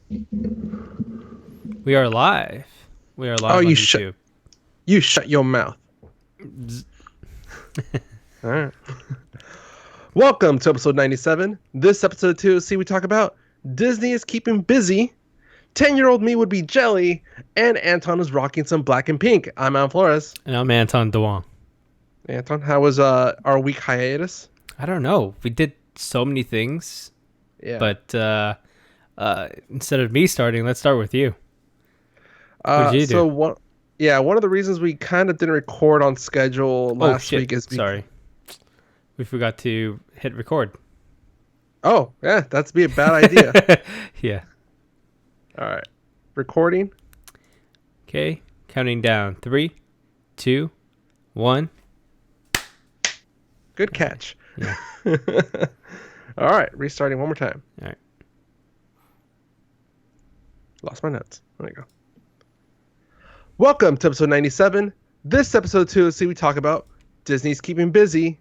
We are live. We are Oh, live on YouTube. you shut your mouth. All right. Welcome to episode 97. This episode of 2OC we talk about Disney is keeping busy, 10-year-old me would be jelly, and Anton is rocking some black and pink. I'm Alan Flores. And I'm Anton Duong. Anton, how was our week hiatus? I don't know. We did so many things, Yeah. but instead of me starting, let's start with you. What did you do? One of the reasons we kind of didn't record on schedule last week is sorry. We forgot to hit record. Oh, yeah, that's be a bad idea. Yeah. All right. Recording. Okay. Counting down. 3, 2, 1. Good catch. Yeah. All right. Restarting one more time. All right. Lost my notes. There you go. Welcome to episode 97. This episode 2, we talk about Disney's keeping busy,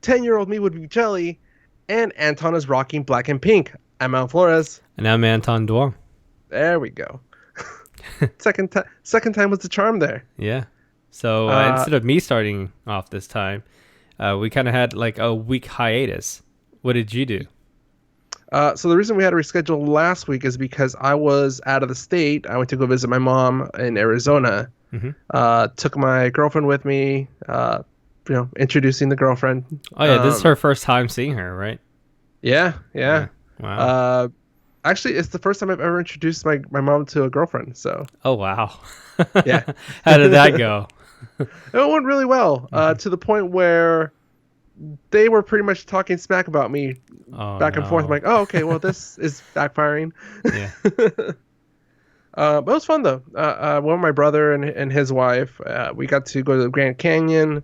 10-year-old me would be jelly, and Anton is rocking black and pink. I'm Alan Flores. And I'm Anton Duong. There we go. Second time was the charm there. Yeah. So instead of me starting off this time, we kind of had like a week hiatus. What did you do? So the reason we had to reschedule last week is because I was out of the state. I went to go visit my mom in Arizona. Mm-hmm. Took my girlfriend with me. Introducing the girlfriend. Oh yeah, this is her first time seeing her, right? Yeah. Wow. Actually, it's the first time I've ever introduced my mom to a girlfriend. So. Oh wow. Yeah. How did that go? It went really well. To the point where they were pretty much talking smack about me back and forth. I'm like, oh, okay, well, this is backfiring. Yeah. But it was fun though. One of my brother and his wife, we got to go to the Grand Canyon.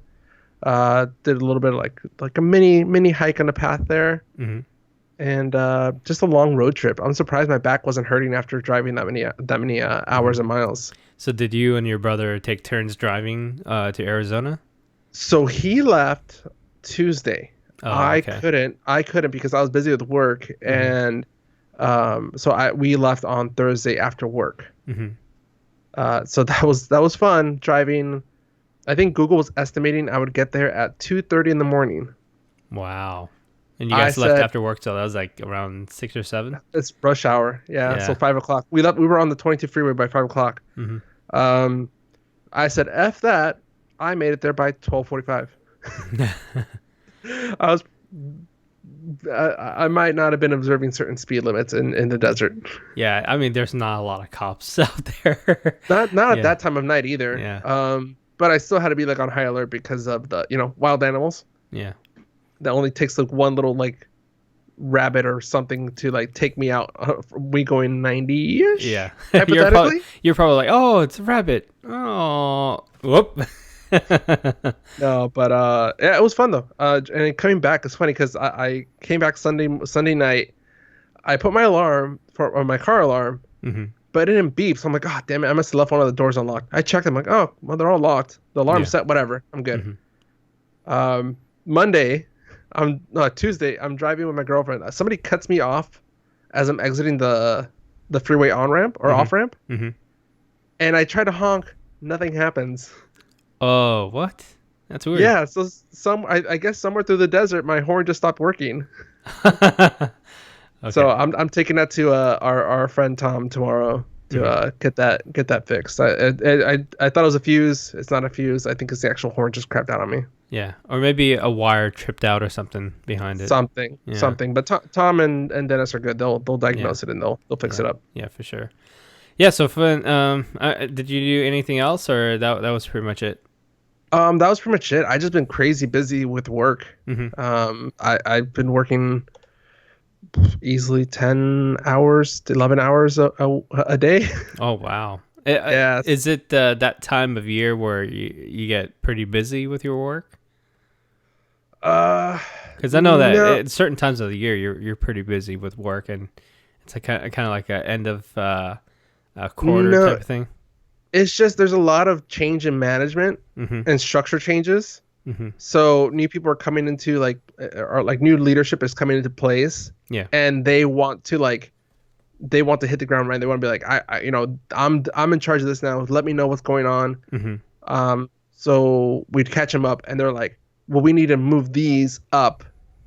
Did a little bit of like a mini hike on the path there. Mm-hmm. And just a long road trip. I'm surprised my back wasn't hurting after driving that many hours and miles. So did you and your brother take turns driving to Arizona? So he left Tuesday. Oh, okay. I couldn't because I was busy with work, and we left on Thursday after work. Mm-hmm. So that was fun driving. I think Google was estimating I would get there at 2:30 in the morning. Wow. And you guys left after work, so that was like around 6 or 7? It's rush hour. Yeah. So 5 o'clock. We were on the 22 freeway by 5 o'clock. Mm-hmm. I said, F that. I made it there by 12:45. I might not have been observing certain speed limits in the desert. Yeah. I mean, there's not a lot of cops out there. Not at that time of night either. Yeah. But I still had to be like on high alert because of the, wild animals. Yeah. That only takes like one little like rabbit or something to like take me out. We going 90-ish. Yeah. Hypothetically. you're probably like, oh, it's a rabbit. Oh, whoop. No, but yeah, it was fun though. And coming back is funny because I came back Sunday night. I put my alarm for my car alarm, but it didn't beep. So I'm like, oh damn it, I must have left one of the doors unlocked. I checked. I'm like, oh well, they're all locked. The alarm's set. Whatever, I'm good. Tuesday, I'm driving with my girlfriend. Somebody cuts me off as I'm exiting the freeway on ramp or off ramp, and I try to honk. Nothing happens. Oh, what? That's weird. Yeah, so I guess somewhere through the desert, my horn just stopped working. Okay. So I'm taking that to our friend Tom tomorrow to get that fixed. I thought it was a fuse. It's not a fuse. I think it's the actual horn just crapped out on me. Yeah, or maybe a wire tripped out or something behind it. Something. But Tom and Dennis are good. They'll diagnose it and they'll fix it up. Yeah, for sure. Yeah. So, did you do anything else, or that was pretty much it? That was pretty much it. I just been crazy busy with work. I've been working easily 10 hours to 11 hours a day. Oh wow. Yeah. Is it that time of year where you get pretty busy with your work? Because I know that at certain times of the year you're pretty busy with work, and it's kind of like a end of a quarter type of thing. It's just there's a lot of change in management and structure changes. So new people are coming into or new leadership is coming into place. Yeah. And they want to they want to hit the ground running. They want to be like, I'm in charge of this now. Let me know what's going on. So we'd catch them up, and they're like, well, we need to move these up,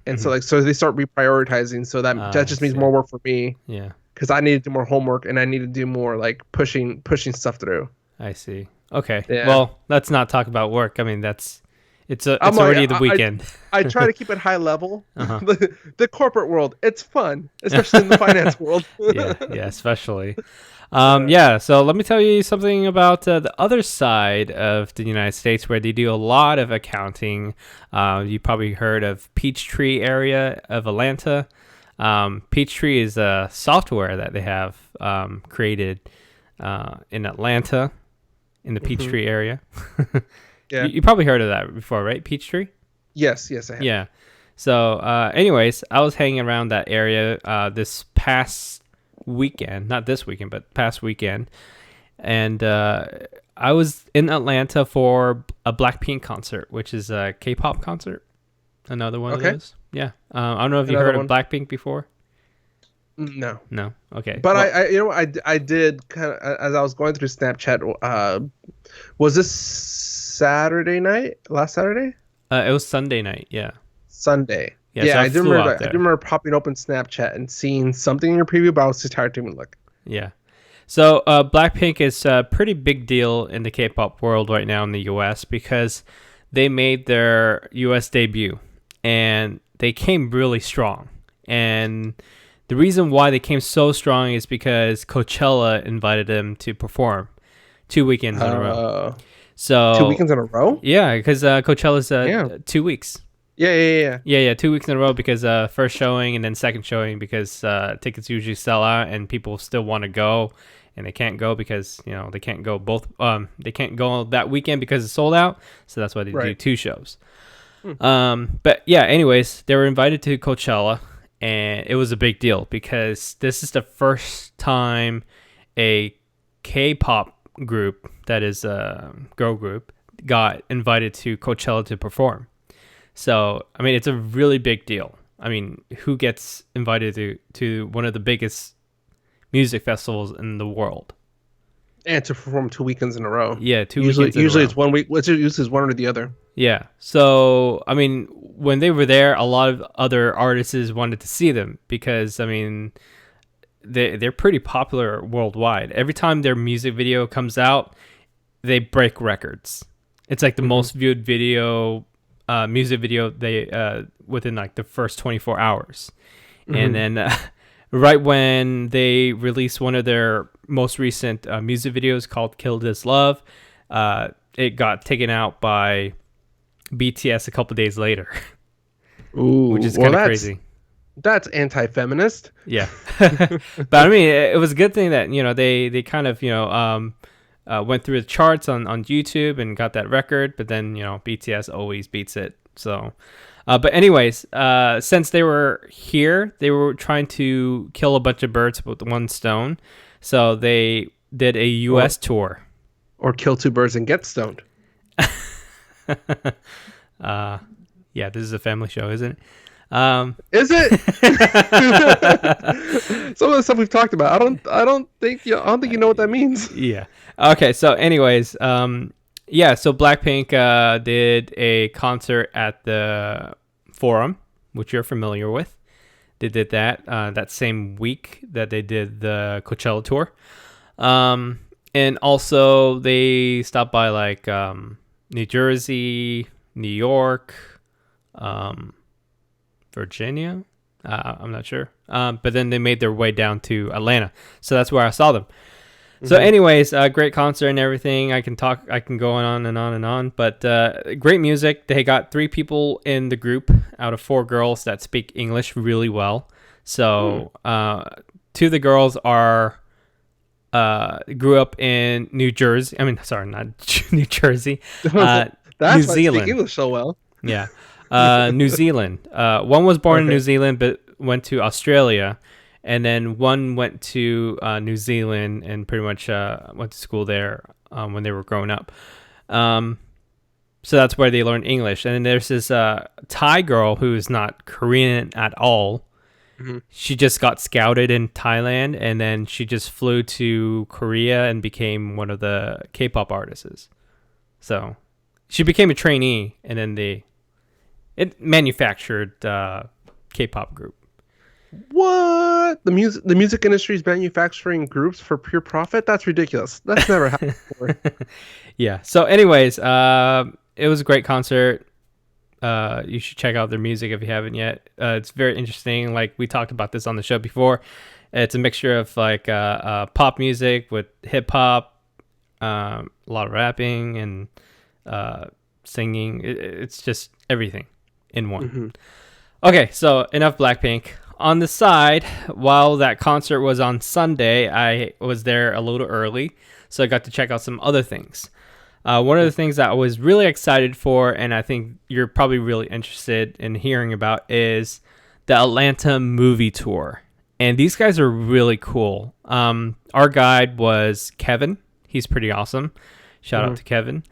and so they start reprioritizing. So that just means more work for me. Yeah. Because I need to do more homework, and I need to do more like pushing stuff through. I see. Okay. Yeah. Well, let's not talk about work. I mean, it's already the weekend. I try to keep it high level. The corporate world, it's fun, especially in the finance world. yeah, especially. So let me tell you something about the other side of the United States where they do a lot of accounting. You probably heard of Peachtree area of Atlanta. Peachtree is a software that they have created in Atlanta, in the Peachtree area. Yeah, you probably heard of that before, right? Peachtree? Yes, I have. Yeah. So, anyways, I was hanging around that area this past weekend, not this weekend, but past weekend, and I was in Atlanta for a BlackPink concert, which is a K-pop concert. Another one of those. Yeah. I don't know if you heard of BlackPink before. No. Okay. But well, I did kind of, as I was going through Snapchat. Was this Saturday night? Last Saturday? It was Sunday night. Yeah. Sunday. Yeah. Yeah, So I do remember popping open Snapchat and seeing something in your preview, but I was too tired to even look. Yeah. So BlackPink is a pretty big deal in the K-pop world right now in the U.S. because they made their U.S. debut and they came really strong. And the reason why they came so strong is because Coachella invited them to perform 2 weekends in a row. So 2 weekends in a row? Yeah, because Coachella's 2 weeks. Yeah. 2 weeks in a row because first showing and then second showing because tickets usually sell out and people still want to go and they can't go because they can't go they can't go that weekend because it's sold out. So that's why they do 2 shows. But yeah, anyways, they were invited to Coachella. And it was a big deal because this is the first time a K-pop group, that is a girl group, got invited to Coachella to perform. So, I mean, it's a really big deal. I mean, who gets invited to one of the biggest music festivals in the world? And to perform 2 weekends in a row. Yeah, 2 weekends in a row. Usually it's 1 week. Usually it's one or the other. Yeah. So, I mean, when they were there, a lot of other artists wanted to see them because, I mean, they're pretty popular worldwide. Every time their music video comes out, they break records. It's like the most viewed music video within like the first 24 hours. And then right when they released one of their most recent music videos called Kill This Love, it got taken out by BTS a couple days later. Ooh, which is kind of crazy. That's anti-feminist. Yeah. But I mean, it was a good thing that, they kind of, went through the charts on YouTube and got that record, but then, BTS always beats it. So, but anyways, since they were here, they were trying to kill a bunch of birds with one stone. So they did a US tour. Or kill 2 birds and get stoned. Yeah, this is a family show, isn't it? Is it? Some of the stuff we've talked about, I don't think you know what that means. Yeah. Okay. So, anyways, so BlackPink did a concert at the Forum, which you're familiar with. They did that same week that they did the Coachella tour, and also they stopped by like New Jersey, New York, Virginia. I'm not sure. But then they made their way down to Atlanta. So that's where I saw them. So anyways, great concert and everything. I can go on and on and on. But great music. They got 3 people in the group out of 4 girls that speak English really well. So 2 of the girls grew up in New Jersey. I mean, sorry, not New Jersey. That's New why Zealand. I speak English so well. Yeah. New Zealand. One was born in New Zealand but went to Australia, and then one went to New Zealand and pretty much went to school there when they were growing up. So that's where they learned English. And then there's this Thai girl who is not Korean at all, Mm-hmm. She just got scouted in Thailand, and then she just flew to Korea and became one of the K-pop artists. So she became a trainee, and then it manufactured K-pop group. What? The music industry is manufacturing groups for pure profit? That's ridiculous. That's never happened before. Yeah. So anyways, it was a great concert. You should check out their music if you haven't yet. It's very interesting. Like we talked about this on the show before. It's a mixture of like pop music with hip hop, a lot of rapping and singing. It's just everything in one. Mm-hmm. Okay, so enough BlackPink. On the side, while that concert was on Sunday, I was there a little early, so I got to check out some other things. One of the things that I was really excited for, and I think you're probably really interested in hearing about, is the Atlanta movie tour. And these guys are really cool. Our guide was Kevin. He's pretty awesome. Shout out to Kevin.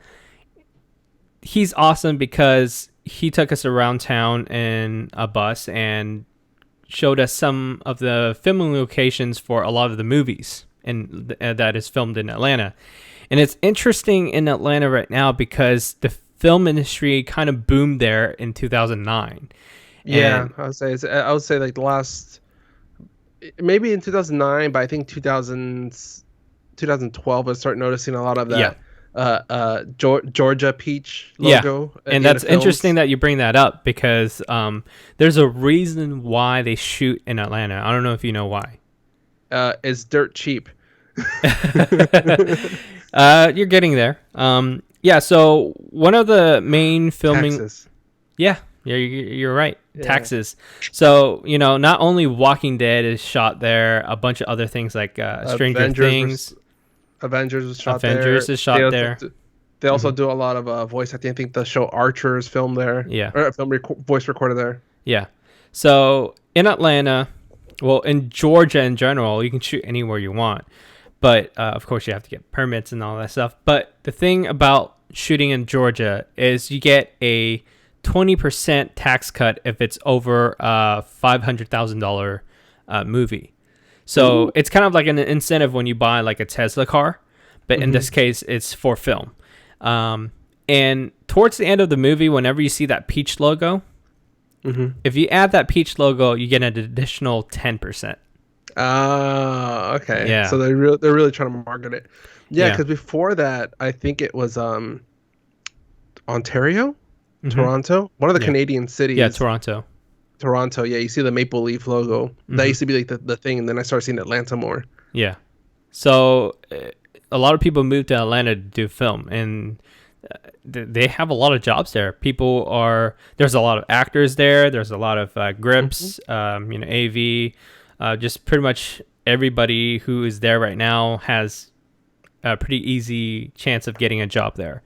He's awesome because he took us around town in a bus and showed us some of the filming locations for a lot of the movies that is filmed in Atlanta. And it's interesting in Atlanta right now because the film industry kind of boomed there in 2009. Yeah, And I would say like the last, maybe in 2009, but I think 2012 I start noticing a lot of that. Georgia peach logo. Yeah, and that's interesting that you bring that up because there's a reason why they shoot in Atlanta. I don't know if you know why. It's dirt cheap. You're getting there. Yeah, so one of the main filming... Taxes. Yeah, you're right. Yeah. Taxes. So, not only Walking Dead is shot there, a bunch of other things like Stranger Things... Avengers is shot there. Avengers is shot there. They also do a lot of voice acting. I think the show Archer is filmed there. Yeah. Or voice recorded there. Yeah. So in Atlanta, well, in Georgia in general, you can shoot anywhere you want. But, of course, you have to get permits and all that stuff. But the thing about shooting in Georgia is you get a 20% tax cut if it's over a $500,000 movie. So it's kind of like an incentive when you buy like a Tesla car, but in this case, it's for film. And towards the end of the movie, whenever you see that Peach logo, if you add that Peach logo, you get an additional 10%. Okay. Yeah. So they're really trying to market it. Yeah, because before that, I think it was Ontario, Toronto, one of the Canadian cities. Yeah, Toronto, yeah, you see the maple leaf logo. That used to be like the thing, and then I started seeing Atlanta more. Yeah. So a lot of people moved to Atlanta to do film, and they have a lot of jobs there. There's a lot of actors there. There's a lot of grips, AV, just pretty much everybody who is there right now has a pretty easy chance of getting a job there.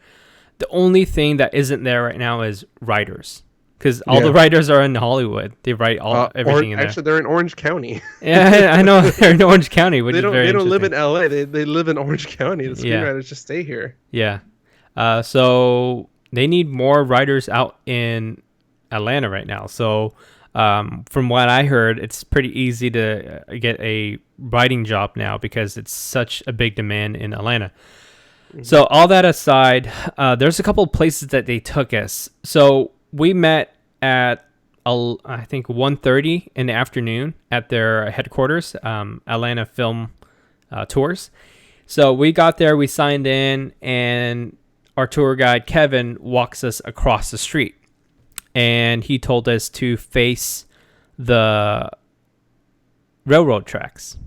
The only thing that isn't there right now is writers. Because all the writers are in Hollywood. They write everything in there. Actually, they're in Orange County. Yeah, I know they're in Orange County, which is very They don't live in interesting. LA. They live in Orange County. The screenwriters just stay here. Yeah. So they need more writers out in Atlanta right now. So from what I heard, it's pretty easy to get a writing job now because it's such a big demand in Atlanta. So all that aside, there's a couple of places that they took us. So we met at I think 1:30 in the afternoon at their headquarters, Atlanta Film Tours. So we got there, we signed in, and our tour guide Kevin walks us across the street, and he told us to face the railroad tracks.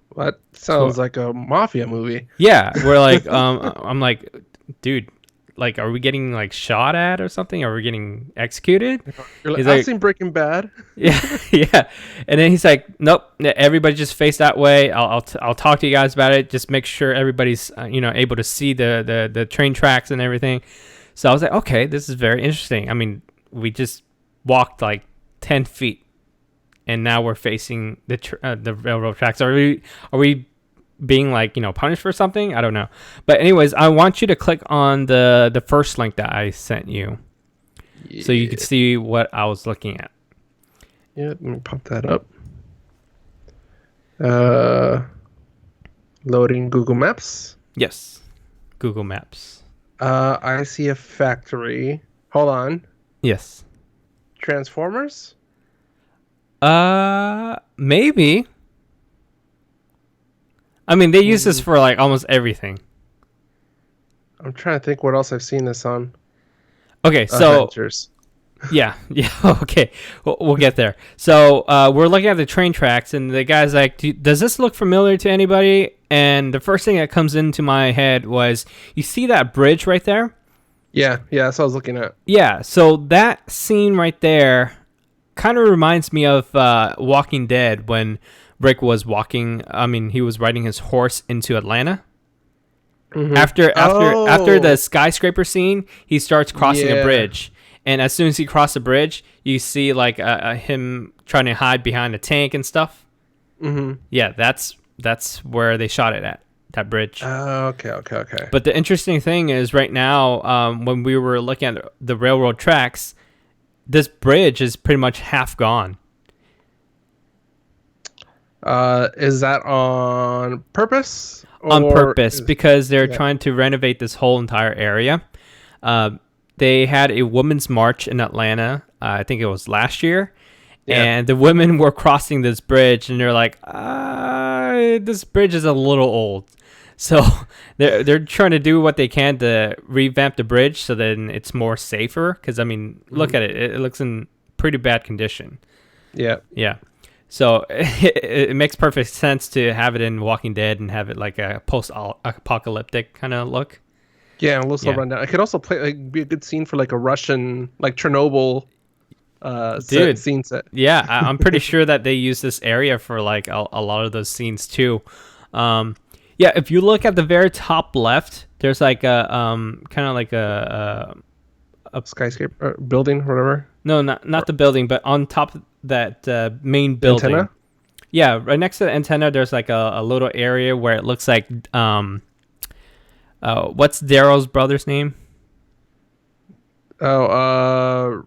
What? Sounds like a mafia movie. Yeah, we're like, I'm like, dude, like, are we getting like shot at or something? Are we getting executed? You're like, I've seen Breaking Bad. Yeah, yeah. And then he's like, nope, everybody just face that way. I'll talk to you guys about it. Just make sure everybody's able to see the train tracks and everything. So I was like, okay, this is very interesting. I mean, we just walked like 10 feet, and now we're facing the railroad tracks. Are we being like punished for something? I don't know. But anyways, I want you to click on the first link that I sent you, so you can see what I was looking at. Yeah, let me pop that up. Uh, Loading Google Maps. Yes, Google Maps. I see a factory. Hold on. Yes. Transformers? Maybe. I mean, they use this Hmm. for like almost everything. I'm trying to think what else I've seen this on. Okay, so Avengers. yeah, yeah, okay, we'll get there. So we're looking at the train tracks, and the guy's like, "Does this look familiar to anybody?" And the first thing that comes into my head was, "You see that bridge right there?" Yeah, yeah, that's what I was looking at. Yeah. So that scene right there kind of reminds me of Walking Dead when Rick was walking. I mean, he was riding his horse into Atlanta. After the Oh, skyscraper scene, he starts crossing a yeah. bridge, and as soon as he crosses the bridge, you see like him trying to hide behind a tank and stuff. Mm-hmm. Yeah, that's where they shot it at, that bridge. Okay, okay, okay. But the interesting thing is, right now, when we were looking at the railroad tracks, this bridge is pretty much half gone. Is that on purpose On or purpose, is because they're yeah, trying to renovate this whole entire area. Uh, they had a women's march in Atlanta. I think it was last year, yeah. and the women were crossing this bridge, and they're like, "This bridge is a little old." So they're trying to do what they can to revamp the bridge so then it's more safer. Because I mean, look Mhm. at it; it looks in pretty bad condition. Yeah. Yeah. So it makes perfect sense to have it in Walking Dead and have it like a post-apocalyptic kind of look. Yeah, a little slow Yeah. rundown. It could also play like be a good scene for like a Russian like Chernobyl Dude, scene set. yeah, I'm pretty sure that they use this area for like a lot of those scenes too. Um, yeah, if you look at the very top left, there's like a kind of like Skyscraper building or whatever. no, not the building, but on top of that main The building. antenna? Yeah, right next to the antenna, there's like a little area where it looks like what's Daryl's brother's name? Oh,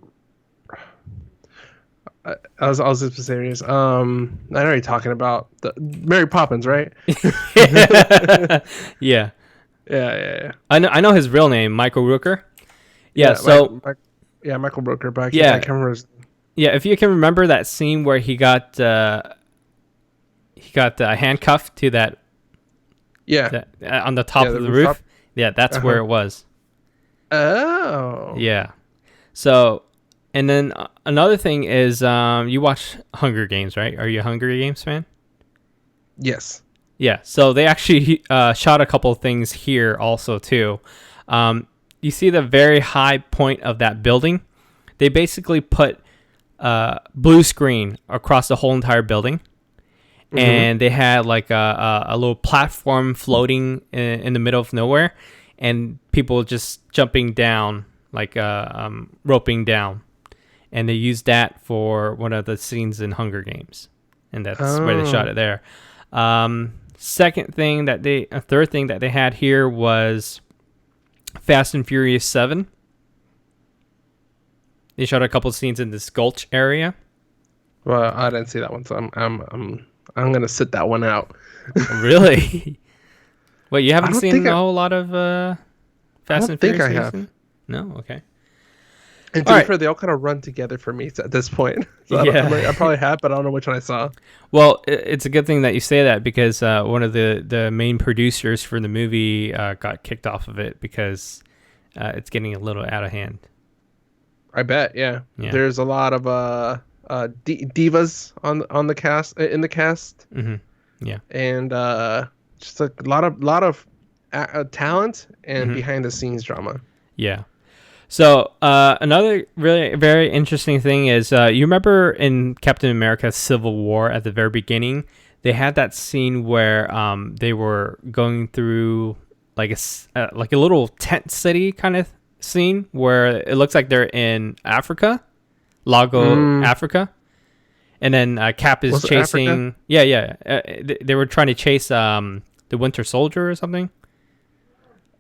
I was just serious. I know you're talking about the Mary Poppins, right? Yeah, Yeah, yeah, yeah. I know his real name, Michael Rooker. Yeah, Yeah, so yeah, Michael Brooker, but I yeah, can't remember his. yeah. If you can remember that scene where he got handcuffed to Yeah, that on the top yeah, of the the rooftop. roof, yeah, that's where Uh-huh. it was. Oh, Yeah. So, and then another thing is, you watch Hunger Games, right? Are you a Hunger Games fan? yes. Yeah, so they actually shot a couple of things here also too. You see the very high point of that building. They basically put blue screen across the whole entire building, Mm-hmm. and they had like a little platform floating in the middle of nowhere, and people just jumping down, like roping down, and they used that for one of the scenes in Hunger Games, and that's where they shot Oh, it there. Third thing that they had here was Fast and Furious 7. They shot a couple scenes in this gulch area. well, I didn't see that one, so I'm gonna sit that one out. Really? Wait, you I haven't don't think seen a whole lot of I Fast don't and think Furious I have. recently? No? Okay. And to All be right. fair, they all kind of run together for me at this point. So Yeah. I probably have, but I don't know which one I saw. Well, it's a good thing that you say that because one of the main producers for the movie got kicked off of it because it's getting a little out of hand. I bet, yeah. Yeah. There's a lot of divas on the cast in the cast, Hmm. Yeah. and just a lot of talent and Hmm. behind the scenes drama. Yeah. So another really very interesting thing is you remember in Captain America: Civil War at the very beginning, they had that scene where they were going through like like a little tent city kind of scene where it looks like they're in Africa, Lago, Mm, Africa, and then Cap is was it Africa? chasing. Yeah, yeah. They were trying to chase the Winter Soldier or something.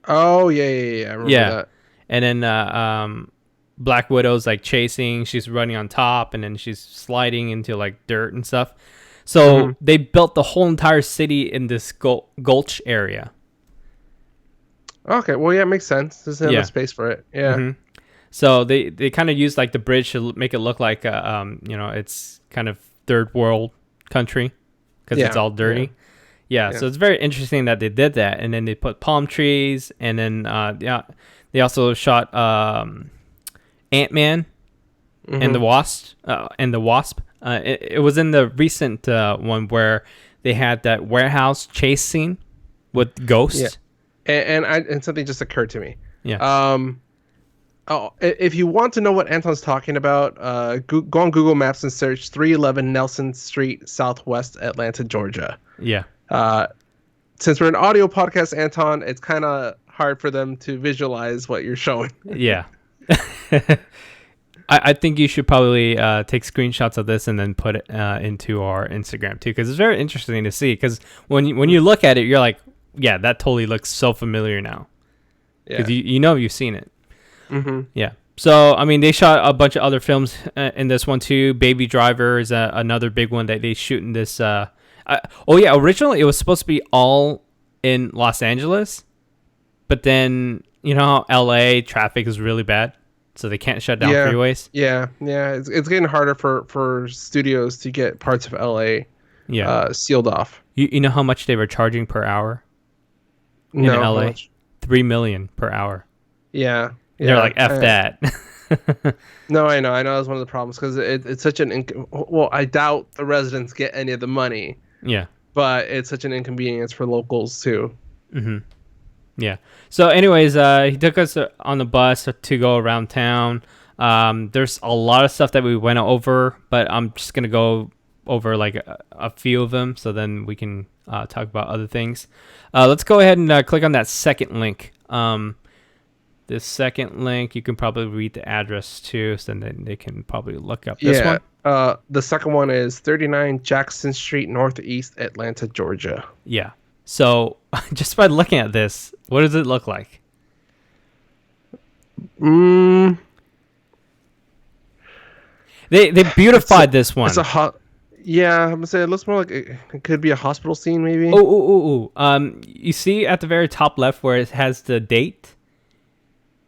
Oh yeah, yeah, yeah. I remember Yeah. that. And then Black Widow's like chasing, she's running on top, and then she's sliding into like dirt and stuff. So they built the whole entire city in this gulch area. Okay, well, yeah, it makes sense. There's not enough Yeah. space for it. Yeah. So they kind of used like the bridge to make it look like it's kind of third world country because it's Yeah. all dirty. Yeah. So it's very interesting that they did that, and then they put palm trees, and then they also shot Ant-Man and the Wasp. It was in the recent one where they had that warehouse chase scene with Ghost. Yeah. And something just occurred to me. Yeah. Oh, if you want to know what Anton's talking about, go on Google Maps and search 311 Nelson Street, Southwest Atlanta, Georgia. Yeah. Since we're an audio podcast, Anton, it's kind of hard for them to visualize what you're showing. Yeah. I think you should probably take screenshots of this and then put it into our Instagram too, because it's very interesting to see. Because when you look at it, you're like, yeah, that totally looks so familiar now. Because you've seen it. Yeah. So I mean, they shot a bunch of other films in this one too. Baby Driver is another big one that they shoot in this. Originally it was supposed to be all in Los Angeles, but then how LA traffic is really bad, so they can't shut down freeways. Yeah. It's getting harder for studios to get parts of LA sealed off. You know how much they were charging per hour in LA? $3 million per hour. Yeah. They're like, F that. No, I know. That's one of the problems because it's such an I doubt the residents get any of the money. Yeah. But it's such an inconvenience for locals too. Yeah. So anyways, he took us on the bus to go around town. There's a lot of stuff that we went over, but I'm just going to go over like a few of them so then we can talk about other things. Let's go ahead and click on that second link. This second link, you can probably read the address too, so then they can probably look up this one. The second one is 39 Jackson Street, Northeast Atlanta, Georgia. Yeah. So just by looking at this, what does it look like? They beautified this one. It's I'm gonna say it looks more like it could be a hospital scene, maybe. You see at the very top left where it has the date?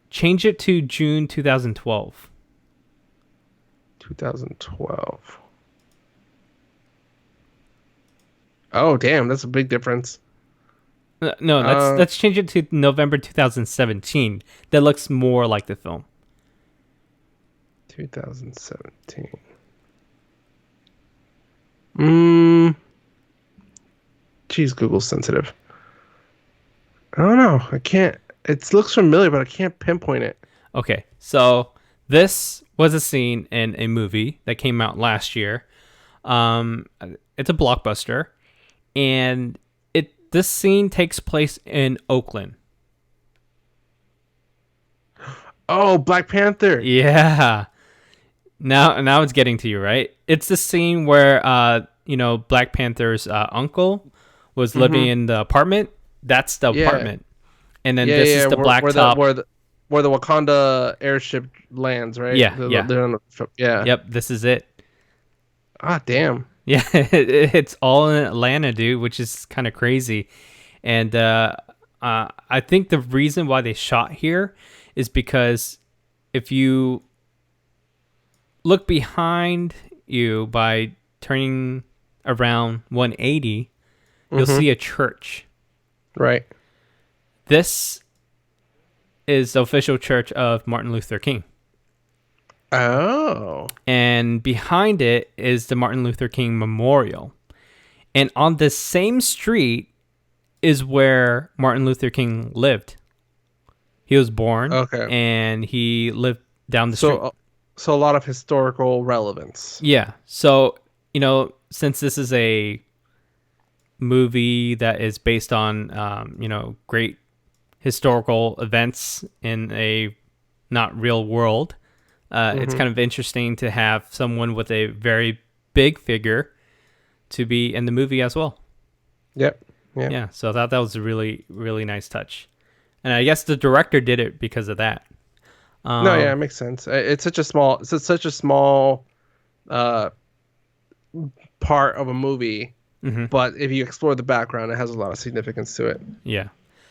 Change it to June 2012. 2012. Oh, damn, that's a big difference. No, let's change it to November 2017. That looks more like the film. 2017. Geez, Google's sensitive. I don't know. I can't. It looks familiar, but I can't pinpoint it. Okay, so this was a scene in a movie that came out last year. It's a blockbuster, and this scene takes place in Oakland. Oh, Black Panther. Yeah. Now it's getting to you, right? It's the scene where Black Panther's uncle was living in the apartment. That's the apartment. And then this is the blacktop where the Wakanda airship lands, right? Yeah. Yep, this is it. Ah, damn. Yeah, it's all in Atlanta, dude, which is kind of crazy. And I think the reason why they shot here is because if you look behind you by turning around 180, you'll see a church. Right. This is the official church of Martin Luther King. Oh. And behind it is the Martin Luther King Memorial. And on this same street is where Martin Luther King lived. He was born. Okay. And he lived down the street. So a lot of historical relevance. Yeah. So, since this is a movie that is based on, great historical events in a not real world, it's kind of interesting to have someone with a very big figure to be in the movie as well. Yep. Yeah. So I thought that was a really, really nice touch. And I guess the director did it because of that. It makes sense. It's such a small part of a movie, Hmm. but if you explore the background, it has a lot of significance to it. Yeah.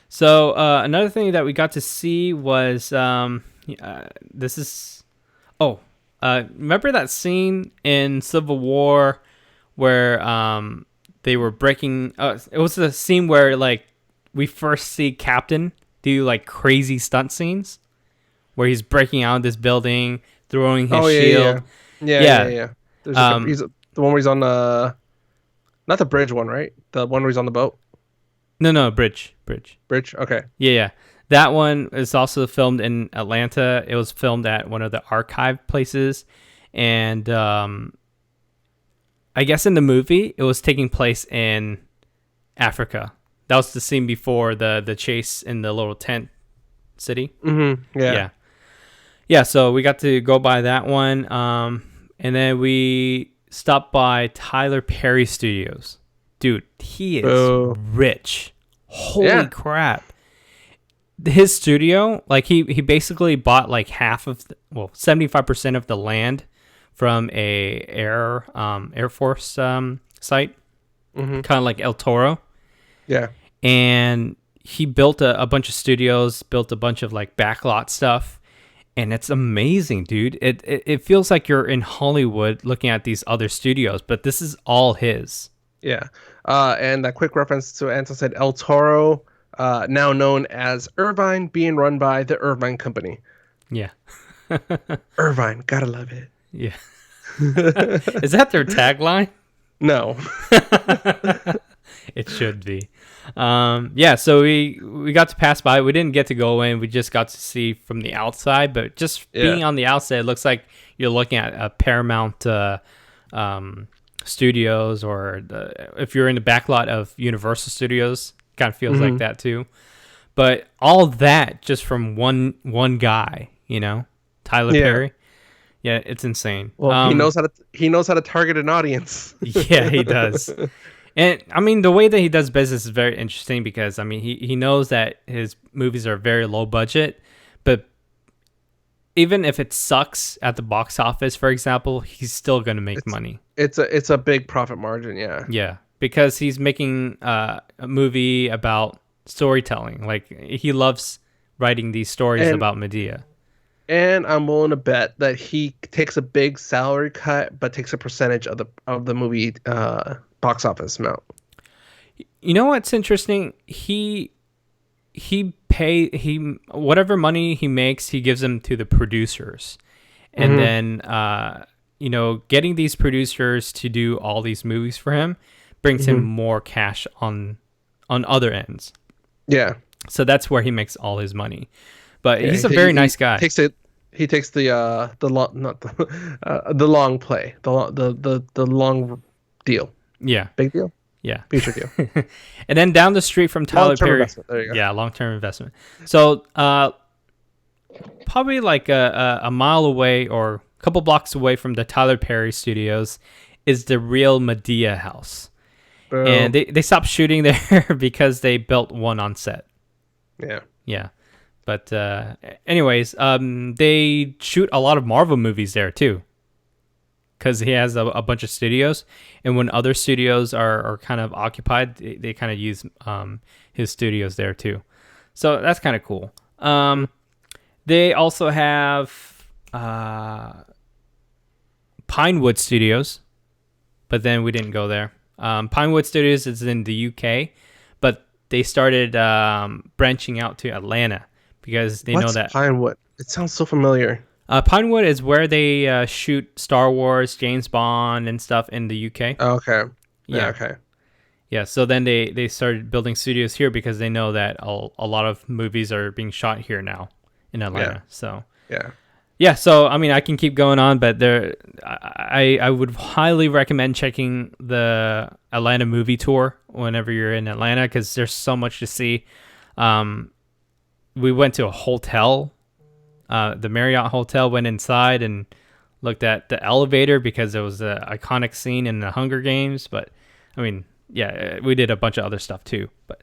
So another thing that we got to see was this is oh remember that scene in Civil War where they were breaking. It was the scene where like we first see Captain do like crazy stunt scenes where he's breaking out of this building, throwing his Oh yeah, yeah, shield. yeah, yeah, Yeah. yeah. There's like Um. the one where he's on the not the bridge one, right? The one where he's on the boat No, no, bridge. bridge. Okay. Yeah, yeah. That one is also filmed in Atlanta. It was filmed at one of the archive places, and I guess in the movie it was taking place in Africa. That was the scene before the chase in the little tent city. Mm-hmm. Yeah. Yeah, yeah. So we got to go by that one, and then we stopped by Tyler Perry Studios. Dude, he is Boo. rich. Holy Yeah. crap! His studio, like he basically bought like half of 75% of the land from a Air Force site, Mm-hmm. kind of like El Toro, Yeah. and he built a bunch of studios, built a bunch of like backlot stuff, and it's amazing, dude. It feels like you're in Hollywood looking at these other studios, but this is all his. Yeah. And that quick reference to Anton said El Toro, now known as Irvine, being run by the Irvine Company. Yeah. Irvine, gotta love it. Yeah. Is that their tagline? No. It should be. Yeah, so we got to pass by. We didn't get to go in. We just got to see from the outside. But just being on the outside, it looks like you're looking at a Paramount Studios, or if you're in the backlot of Universal Studios, kind of feels like that too. But all that just from one guy, Tyler Perry. Yeah, it's insane. Well, he knows how to target an audience. Yeah, he does. And I mean, the way that he does business is very interesting because I mean, he knows that his movies are very low budget, but even if it sucks at the box office, for example, he's still going to make money. It's a big profit margin, yeah. Yeah, because he's making a movie about storytelling. Like he loves writing these stories about Medea. And I'm willing to bet that he takes a big salary cut, but takes a percentage of the movie box office amount. You know what's interesting? He whatever money he makes, he gives them to the producers, and then getting these producers to do all these movies for him brings him more cash on other ends. Yeah. So that's where he makes all his money. But he's a very nice guy. He takes the long not the long play, the long deal. Yeah. Big deal. Yeah. Future deal. And then down the street from Tyler Perry. There you go. Yeah, long-term investment. So probably like a mile away or a couple blocks away from the Tyler Perry Studios is the real Medea house. Boom. And they stopped shooting there because they built one on set. Yeah. Yeah. But anyways, they shoot a lot of Marvel movies there too. Because he has a bunch of studios. And when other studios are kind of occupied, they kind of use his studios there too. So that's kind of cool. They also have Pinewood Studios. But then we didn't go there. Pinewood Studios is in the UK. But they started branching out to Atlanta. Because they know that Pinewood? It sounds so familiar. Pinewood is where they shoot Star Wars, James Bond, and stuff in the UK. Oh, okay. Yeah. Okay. Yeah. So then they started building studios here because they know that a lot of movies are being shot here now in Atlanta. Yeah. So Yeah. yeah. So I mean, I can keep going on, but I would highly recommend checking the Atlanta movie tour whenever you're in Atlanta because there's so much to see. We went to a hotel. The Marriott Hotel, went inside and looked at the elevator because it was an iconic scene in the Hunger Games. But, I mean, yeah, we did a bunch of other stuff too. But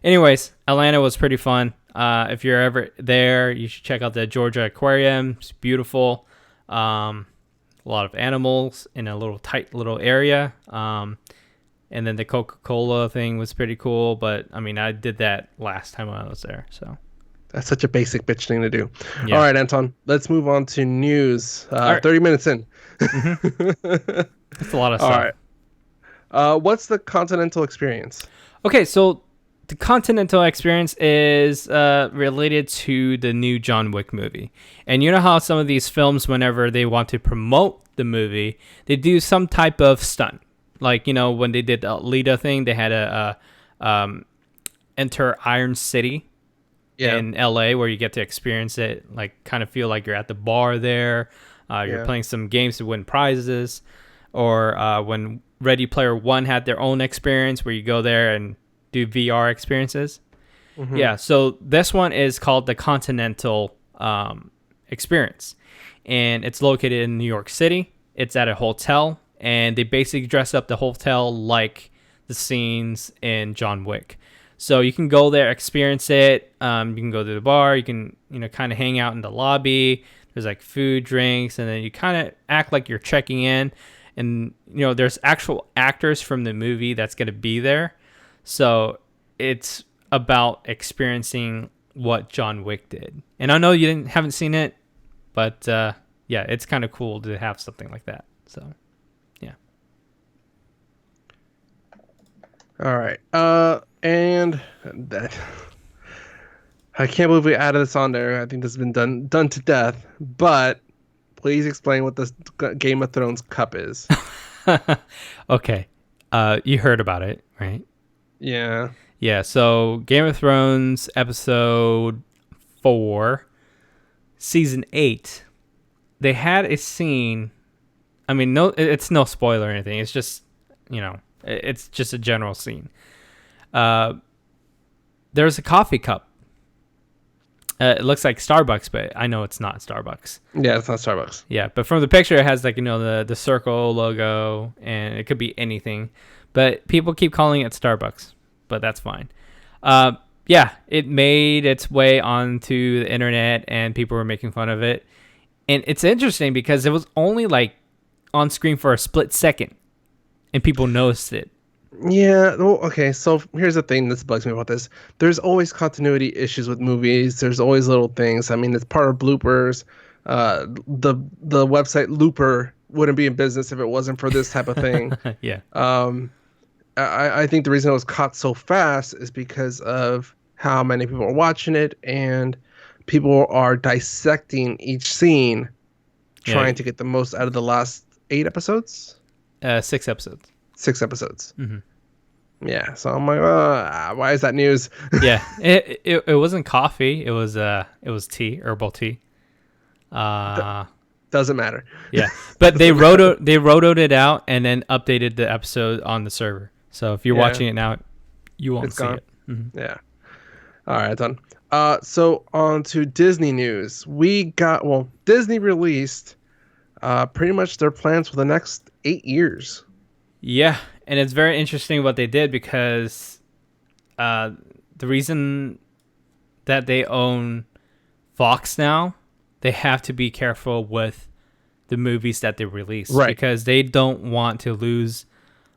anyways, Atlanta was pretty fun. If you're ever there, you should check out the Georgia Aquarium. It's beautiful. A a lot of animals in a little tight little area. And then the Coca-Cola thing was pretty cool. But I mean, I did that last time I was there. So That's such a basic bitch thing to do. yeah. All right, Anton, let's move on to news. right. 30 minutes in. That's a lot of All stuff. right. What's the Continental Experience? Okay, so the Continental Experience is related to the new John Wick movie. And you know how some of these films, whenever they want to promote the movie, they do some type of stunt. Like, you know, when they did the Alita thing, they had a enter Iron City in LA, where you get to experience it, like kind of feel like you're at the bar there. You're playing some games to win prizes. Or when Ready Player One had their own experience where you go there and do VR experiences. Mm-hmm. Yeah, so this one is called the Continental Experience. And it's located in New York City. It's at a hotel. And they basically dress up the hotel like the scenes in John Wick. So you can go there, experience it. You can go to the bar. You can, kind of hang out in the lobby. There's like food, drinks, and then you kind of act like you're checking in. And, there's actual actors from the movie that's going to be there. So it's about experiencing what John Wick did. And I know you haven't seen it, but yeah, it's kind of cool to have something like that. So, yeah. All right. And that, I can't believe we added this on there. I think this has been done to death. But please explain what this Game of Thrones cup is. Okay. You heard about it, right? Yeah. Yeah. So Game of Thrones episode 4, season 8, they had a scene. I mean, it's no spoiler or anything. It's just, it's just a general scene. There's a coffee cup. It looks like Starbucks, but I know it's not Starbucks. Yeah, it's not Starbucks. Yeah, but from the picture, it has like, the circle logo, and it could be anything. But people keep calling it Starbucks, but that's fine. Yeah, it made its way onto the internet, and people were making fun of it. And it's interesting because it was only like on screen for a split second, and people noticed it. Yeah, well, okay, so here's the thing that bugs me about this. There's always continuity issues with movies. There's always little things. I mean, it's part of bloopers. The website Looper wouldn't be in business if it wasn't for this type of thing. Yeah. I think the reason it was caught so fast is because of how many people are watching it, and people are dissecting each scene, trying to get the most out of the last 8 episodes? 6 episodes. 6 episodes. Mm-hmm. Yeah, so I'm like, why is that news? Yeah, it wasn't coffee. It was tea, herbal tea. Doesn't matter. Yeah, but they rotoed it out and then updated the episode on the server. So if you're watching it now, you won't see it. Mm-hmm. Yeah. All right, done. So on to Disney news. Disney released pretty much their plans for the next 8 years. Yeah, and it's very interesting what they did because the reason that they own Fox now, they have to be careful with the movies that they release. Right. Because they don't want to lose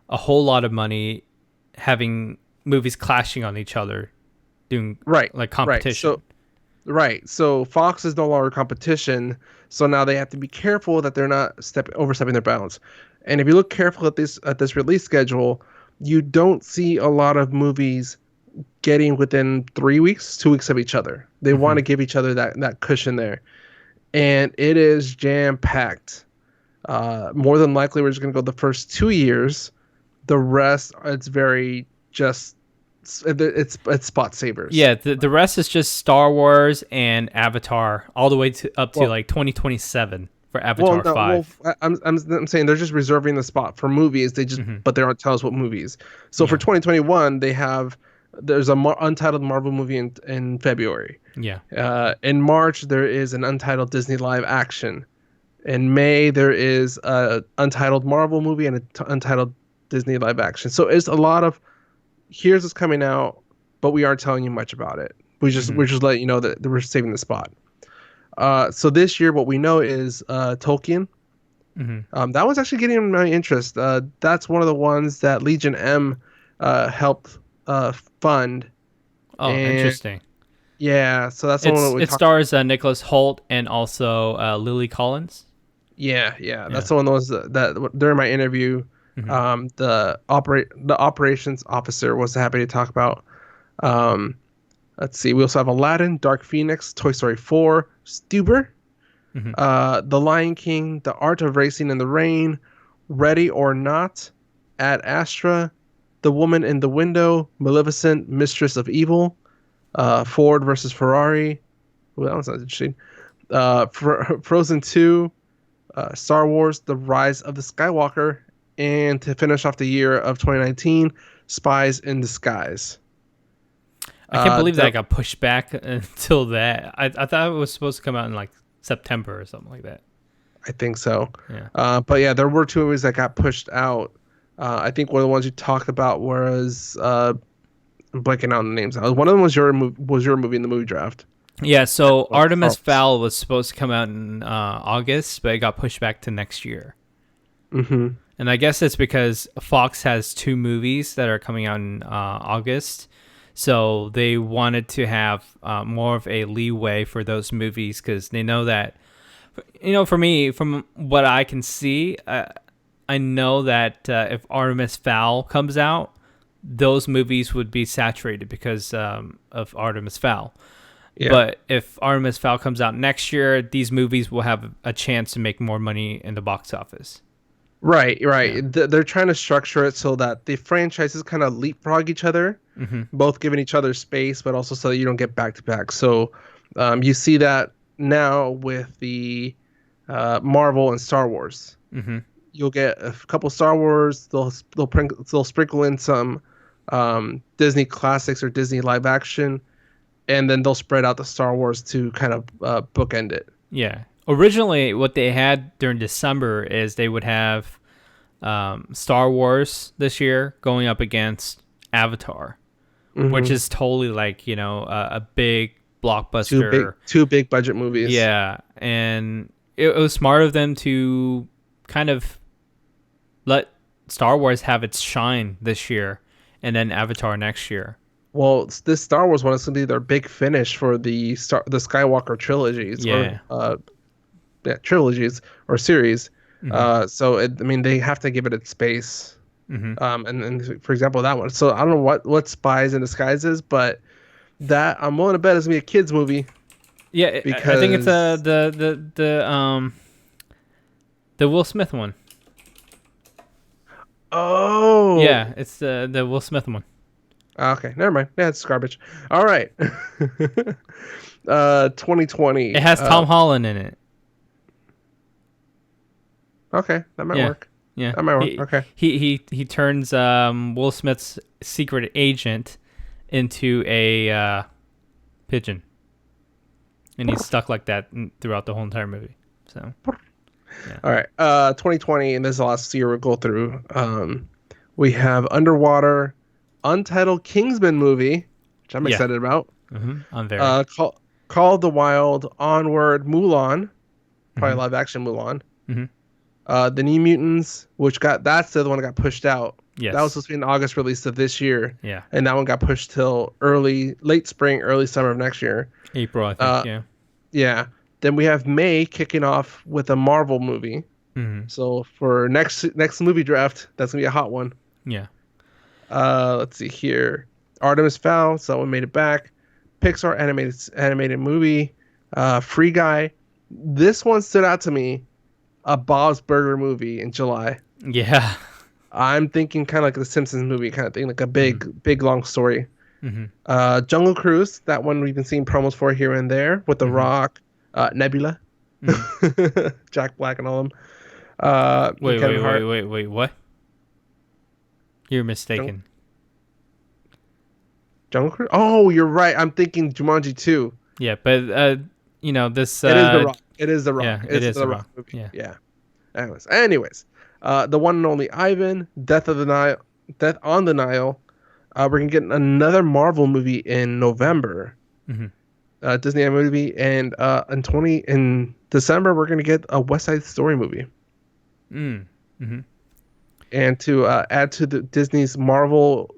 a whole lot of money having movies clashing on each other, doing like competition. So Fox is no longer competition, so now they have to be careful that they're not overstepping their bounds. And if you look carefully at this release schedule, you don't see a lot of movies getting within 3 weeks, 2 weeks of each other. They want to give each other that cushion there. And it is jam-packed. More than likely, we're just going to go the first 2 years. The rest, it's very just... It's spot savers. Yeah, the rest is just Star Wars and Avatar, all the way up to like 2027 for Avatar 5. I'm saying they're just reserving the spot for movies. They just but they aren't telling us what movies. So for 2021, there's a untitled Marvel movie in February. Yeah. In March there is an untitled Disney live action. In May there is a untitled Marvel movie and an untitled Disney live action. So it's a lot of here's what's coming out, but we aren't telling you much about it. We're just letting you know that we're saving the spot. So this year, what we know is Tolkien That one's actually getting my interest. That's one of the ones that Legion M helped fund, Oh, and interesting. yeah, so that's the one that we It talked. stars Nicholas Holt and also Lily Collins. Yeah, Yeah. that's the one that was that during my interview, Hmm. the operations officer was happy to talk about. Um, let's see, we also have Aladdin, Dark Phoenix, Toy Story 4, Stuber, Hmm. The Lion King, The Art of Racing in the Rain, Ready or Not, Ad Astra, The Woman in the Window, Maleficent, Mistress of Evil, Ford versus Ferrari. Well, that one sounds interesting. Frozen 2, Star Wars: The Rise of the Skywalker, and to finish off the year of 2019, Spies in Disguise. I can't believe that There, got pushed back until that. I thought it was supposed to come out in like September or something like that. I think so. Yeah. But yeah, there were two movies that got pushed out. I think one of the ones you talked about was I'm blanking out on the names. One of them was your movie in the movie draft. Yeah, so Star Artemis Wars. Fowl was supposed to come out in August, but it got pushed back to next year. Mm-hmm. And I guess it's because Fox has two movies that are coming out in August. So they wanted to have more of a leeway for those movies because they know that, for me, from what I can see, I know that if Artemis Fowl comes out, those movies would be saturated because of Artemis Fowl. Yeah. But if Artemis Fowl comes out next year, these movies will have a chance to make more money in the box office. Right, Yeah. right. They're trying to structure it so that the franchises kind of leapfrog each other, Mm-hmm. both giving each other space, but also so that you don't get back to back. So you see that now with the Marvel and Star Wars. Mm-hmm. You'll get a couple Star Wars. They'll sprinkle in some Disney classics or Disney live action, and then they'll spread out the Star Wars to kind of bookend it. Yeah. Originally, what they had during December is they would have Star Wars this year going up against Avatar, which Hmm. is totally like a big blockbuster. Two big budget movies. Yeah, and it was smart of them to kind of let Star Wars have its shine this year, and then Avatar next year. Well, this Star Wars one is going to be their big finish for the Skywalker trilogies or Yeah. yeah, trilogies or series. Mm-hmm. I mean, they have to give it its space. Mm-hmm. And for example, that one. So I don't know what Spies in Disguise is, but that I'm willing to bet is gonna be a kids movie Yeah, I think it's because the Will Smith one. oh, Yeah, it's the Will Smith one. okay, never mind. Yeah, it's garbage. All right. 2020. It has Tom Holland in it. Okay, that might Yeah, work. yeah. That might work. He Okay. he turns Will Smith's secret agent into a pigeon, and he's stuck like that throughout the whole entire movie. So yeah, All right. 2020, and this is the last year we'll go through. We have Underwater, Untitled Kingsman movie, which I'm yeah. excited about. I'm very. Call of the Wild, Onward, Mulan, probably Hmm. live action Mulan. Hmm. The New Mutants, that's the other one that got pushed out. That was Yes. supposed to be an August release of this year, Yeah. and that one got pushed till late spring, early summer of next year. April, I think. Uh, Yeah. yeah. Then we have May kicking off with a Marvel movie. Hmm. So for next movie draft, that's gonna be a hot one. Yeah. Let's see here. Artemis Fowl, someone made it back. Pixar animated movie. Free Guy. This one stood out to me. A Bob's Burger movie in July. Yeah. I'm thinking kind of like the Simpsons movie kind of thing, like a Hmm. big long story. Hmm. Jungle Cruise, that one we've been seeing promos for here and there with The Hmm. Rock, Nebula, Hmm. Jack Black, and all them. Wait, Kevin Hart. wait. What? You're mistaken. Jungle Cruise. Oh, you're right. I'm thinking Jumanji 2. Yeah, but this. It is The Rock. It is The Rock. Yeah, it It's is The The Rock Rock. movie. Yeah. Yeah. Anyways, the one and only Ivan, Death on the Nile. We're gonna get another Marvel movie in November. Hmm. Disney movie, and in December we're gonna get a West Side Story movie. Mm. Mm-hmm. And to add to the Disney's Marvel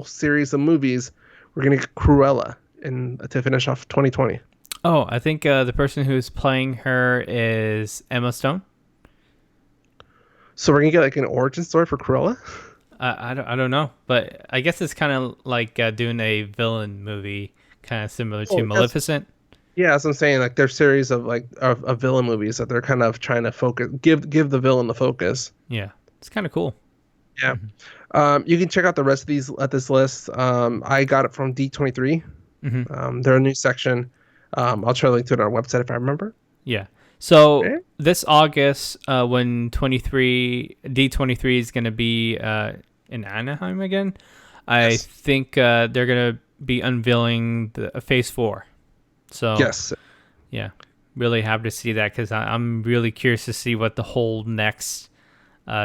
series of movies, we're gonna get Cruella in to finish off 2020. Oh, I think the person who's playing her is Emma Stone. So we're gonna get like an origin story for Cruella. I don't know, but I guess it's kind of like doing a villain movie, kind of similar to Oh, Maleficent. yeah, as I'm saying, like their series of of villain movies that they're kind of trying to focus, give the villain the focus. Yeah, it's kind of cool. Yeah. You can check out the rest of these at this list. I got it from D23. Mm-hmm. They're a new section. I'll try to link to it on our website if I remember. Yeah. So Okay. this August, when D23 is gonna be in Anaheim again, I Yes. think they're gonna be unveiling the Phase 4. So Yes. yeah, really happy to see that because I'm really curious to see what the whole next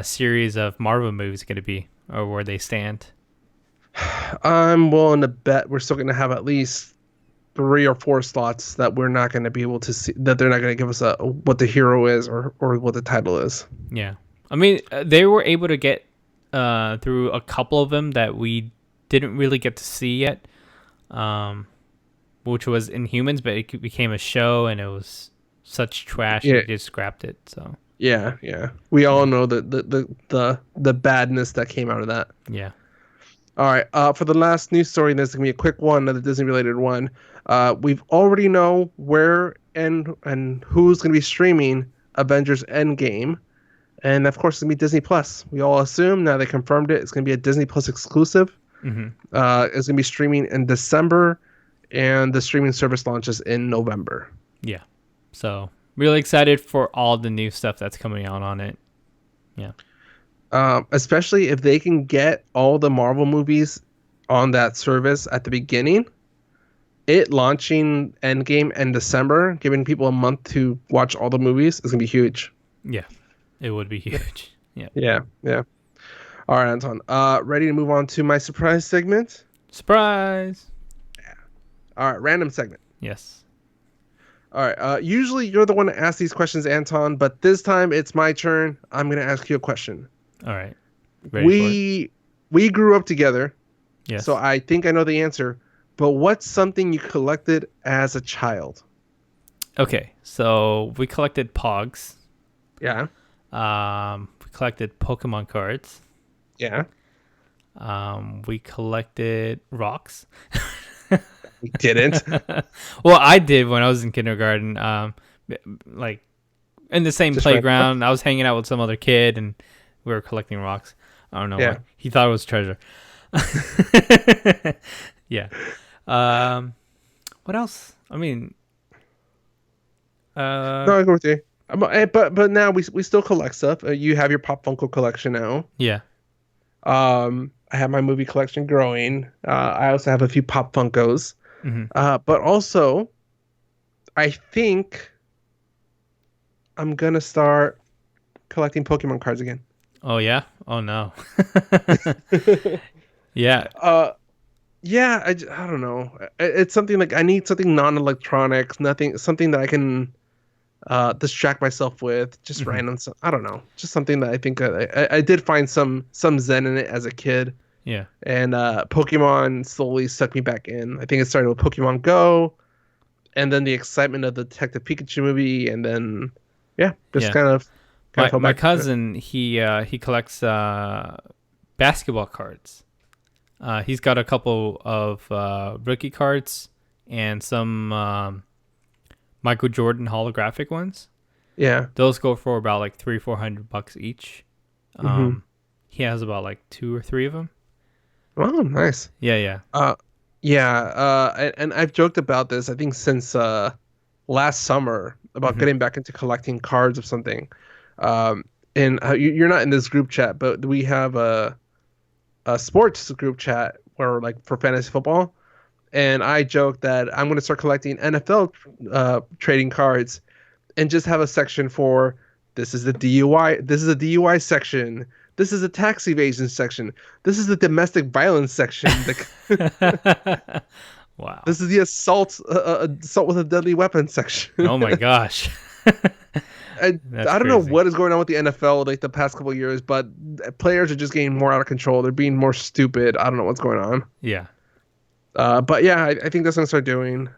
series of Marvel movies is gonna be or where they stand. I'm willing to bet we're still going to have at least 3 or 4 slots that we're not going to be able to see, that they're not going to give us a what the hero is or what the title is. Yeah, I mean they were able to get through a couple of them that we didn't really get to see yet. Which was Inhumans, but it became a show and it was such trash Yeah, they just scrapped it. So yeah. We all yeah, know the badness that came out of that. yeah. All right. For the last news story, there's gonna be a quick one, another Disney related one. We've already know where and who's gonna be streaming Avengers Endgame, and of course it's gonna be Disney Plus. We all assume now they confirmed it. It's gonna be a Disney Plus exclusive. Hmm. It's gonna be streaming in December, and the streaming service launches in November. Yeah. So really excited for all the new stuff that's coming out on it. Yeah. Especially if they can get all the Marvel movies on that service at the beginning. It launching Endgame in December, giving people a month to watch all the movies, is gonna be huge. Yeah. It would be huge. Yeah. Yeah. All right, Anton. Ready to move on to my surprise segment? Surprise. All right, random segment. Yes. All right. Usually you're the one to ask these questions, Anton, but this time it's my turn. I'm gonna ask you a question. All right. Ready for it? We grew up together, Yes. so I think I know the answer. But what's something you collected as a child? Okay. So we collected Pogs. Yeah. We collected Pokemon cards. Yeah. We collected rocks. We didn't. Well, I did when I was in kindergarten. Like in the same Just playground, I was hanging out with some other kid, and we were collecting rocks. I don't know Yeah. why. He thought it was treasure. Yeah. What else? I mean, No, I go with you. But now we still collect stuff. You have your Pop Funko collection now. yeah. I have my movie collection growing. I also have a few Pop Funkos. Hmm. But also, I think I'm gonna start collecting Pokemon cards again. Oh yeah. Oh no. Yeah. Yeah, I don't know. It's something like I need something non-electronics, something that I can distract myself with, just Hmm. random stuff. I don't know, just something that I think I did find some zen in it as a kid, Yeah. and Pokemon slowly sucked me back in. I think it started with Pokemon Go, and then the excitement of the Detective Pikachu movie, and then yeah, just Yeah. kind of fell My back into it. cousin he collects basketball cards. He's got a couple of rookie cards and some Michael Jordan holographic ones. Yeah. Those go for about like $300-400 each. Hmm. He has about like 2 or 3 of them. Oh, nice. Yeah, yeah. Yeah. And I've joked about this, I think since last summer, about Hmm. getting back into collecting cards of something. Um, and you're not in this group chat, but we have a sports group chat where like for fantasy football, and I joke that I'm going to start collecting NFL trading cards and just have a section for this is the DUI, this is a DUI section, this is a tax evasion section, this is the domestic violence section, Wow. this is the assault with a deadly weapon section. Oh my gosh. That's I don't know crazy. what is going on with the NFL like the past couple of years, but players are just getting more out of control. They're being more stupid. I don't know what's going on. Yeah. But yeah, I think that's what I'm gonna start doing.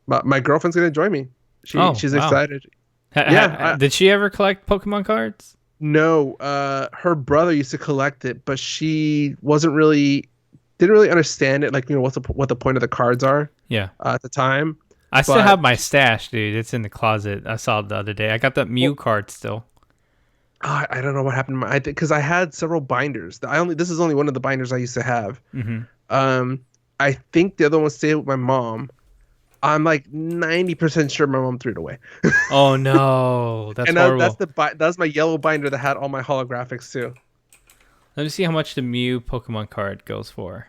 My girlfriend's gonna join me. Oh, She's wow. excited. Yeah, Did she ever collect Pokemon cards? no, her brother used to collect it, but she wasn't really didn't really understand it, like what the point of the cards are Yeah. at the time. I still But have my stash, dude. It's in the closet. I saw it the other day. I got that Mew well, card still. I don't know what happened. I think because I had several binders. This is only one of the binders I used to have. Hmm. Um, I think the other one stayed with my mom. I'm like 90% sure my mom threw it away. Oh no, that's And horrible. that's my yellow binder that had all my holographics too. Let me see how much the Mew Pokemon card goes for.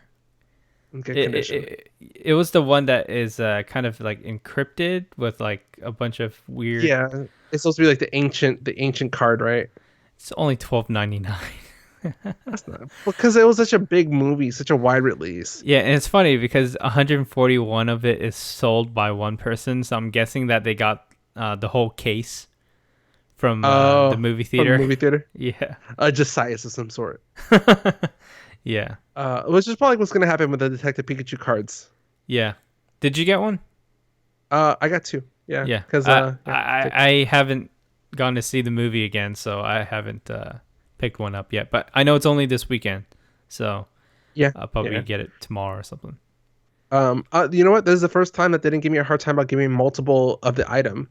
In good It condition. it was the one that is kind of like encrypted with like a bunch of weird. Yeah, it's supposed to be like the ancient card, right? It's only $12.99. That's not because it was such a big movie, such a wide release. Yeah, and it's funny because 141 of it is sold by one person, so I'm guessing that they got the whole case from the Oh, movie from the theater. movie theater. Yeah. Just science of some sort. Yeah. Which is probably what's gonna happen with the Detective Pikachu cards. Yeah. Did you get one? I got two. Yeah, Yeah. because yeah. I haven't gone to see the movie again, so I haven't picked one up yet. But I know it's only this weekend, so Yeah, I'll probably yeah. get it tomorrow or something. You know what? This is the first time that they didn't give me a hard time about giving me multiple of the item.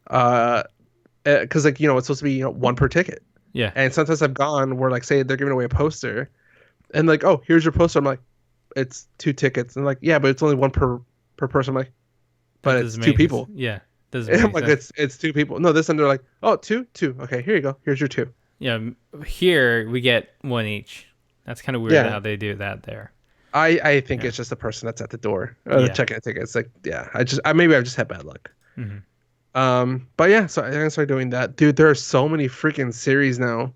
Uh, because like it's supposed to be one per ticket, Yeah. and sometimes I've gone where like say they're giving away a poster, and like oh here's your poster. I'm like, it's two tickets, and like yeah, but it's only one per person. I'm like, That but it's doesn't two make people. yeah. Doesn't And I'm make like sense. it's two people. No, this time they're like oh two. Okay, here you go. Here's your two. Yeah. Here we get one each. That's kind of weird Yeah. how they do that there. I think Yeah. it's just the person that's at the door the Yeah. checking tickets. Like yeah, maybe I've just had bad luck. Hmm. But yeah, so I'm gonna start doing that, dude. There are so many freaking series now.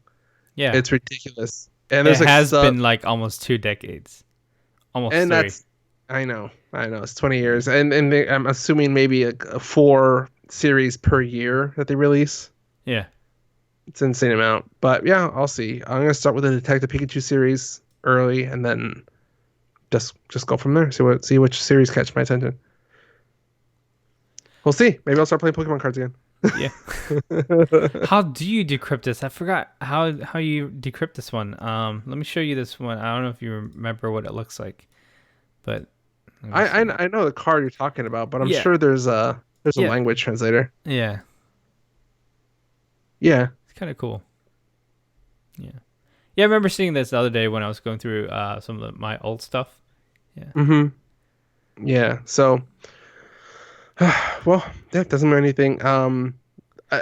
Yeah. It's ridiculous, and It there's like has been like almost 2 decades. Almost and three. that's I know it's 20 years, and I'm assuming maybe a 4 series per year that they release. Yeah. It's an insane amount, but yeah, I'll see. I'm gonna start with the Detective Pikachu series early, and then just go from there. See which series catch my attention. We'll see. Maybe I'll start playing Pokemon cards again. Yeah. How do you decrypt this? I forgot how you decrypt this one. Let me show you this one. I don't know if you remember what it looks like, but let me see. I know the card you're talking about, but I'm Yeah. sure there's a Yeah. language translator. Yeah. Yeah. It's kind of cool. Yeah. Yeah, I remember seeing this the other day when I was going through some of my old stuff. Yeah. Mm-hmm. Yeah. So, well, that doesn't mean anything.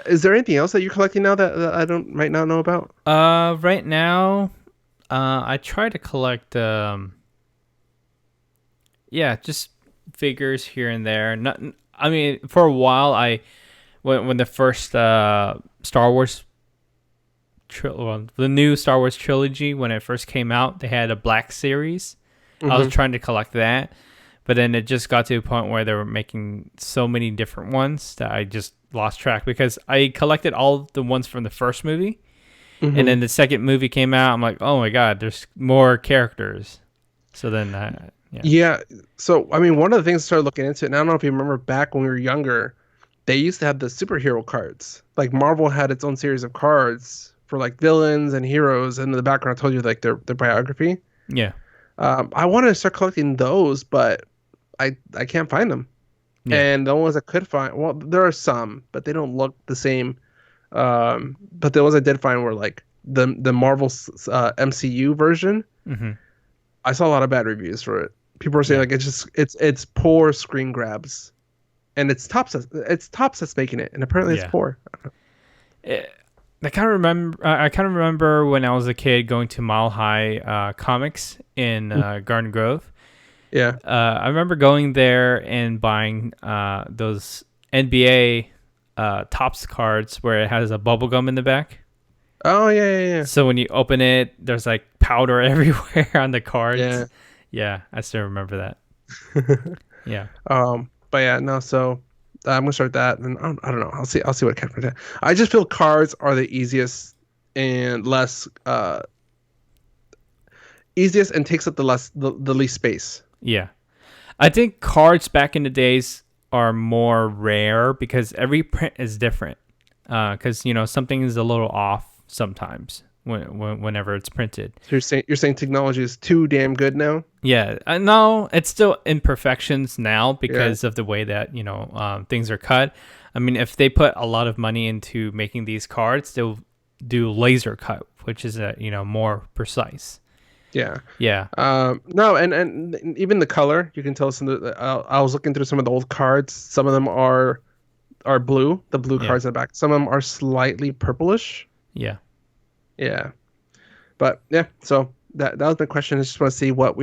Is there anything else that you're collecting now that I don't might not know about? Right now, I try to collect yeah, just figures here and there. Not, I mean, for a while, when the first Star Wars, the new Star Wars trilogy, when it first came out, they had a Black Series. I was Mm-hmm. trying to collect that, but then it just got to a point where they were making so many different ones that I just lost track because I collected all the ones from the first movie, Mm-hmm. and then the second movie came out. I'm like, oh my god, there's more characters. So then, yeah. Yeah. So, I mean, one of the things I started looking into, and I don't know if you remember back when we were younger, they used to have the superhero cards. Like Marvel had its own series of cards for like villains and heroes, and in the background I told you like their biography. Yeah. I wanted to start collecting those, but I can't find them. Yeah. And the only ones I could find, well, there are some, but they don't look the same. But the ones I did find were like the Marvel MCU version. Mm-hmm. I saw a lot of bad reviews for it. People were saying like it's poor screen grabs, and it's Tops that's making it, and apparently it's Yeah. poor. I kind of remember. I kind of remember when I was a kid going to Mile High Comics in Garden Grove. Yeah. I remember going there and buying those NBA Tops cards where it has a bubble gum in the back. Oh yeah. So when you open it, there's like powder everywhere on the cards. Yeah. Yeah, I still remember that. Yeah. But yeah, no. So I'm gonna start that, and I don't know. I'll see what I can. I just feel cards are the and less easiest and takes up the least space. Yeah. I think cards back in the days are more rare because every print is different. Because something is a little off sometimes whenever it's printed. So you're saying technology is too damn good now? Yeah, no, it's still imperfections now because of the way that things are cut. I mean, if they put a lot of money into making these cards, they'll do laser cut, which is more precise. Yeah. Yeah. No, and even the color, you can tell I was looking through some of the old cards. Some of them are blue, the blue cards in the back. Some of them are slightly purplish. Yeah. Yeah. But yeah, so that was my question. I just want to see what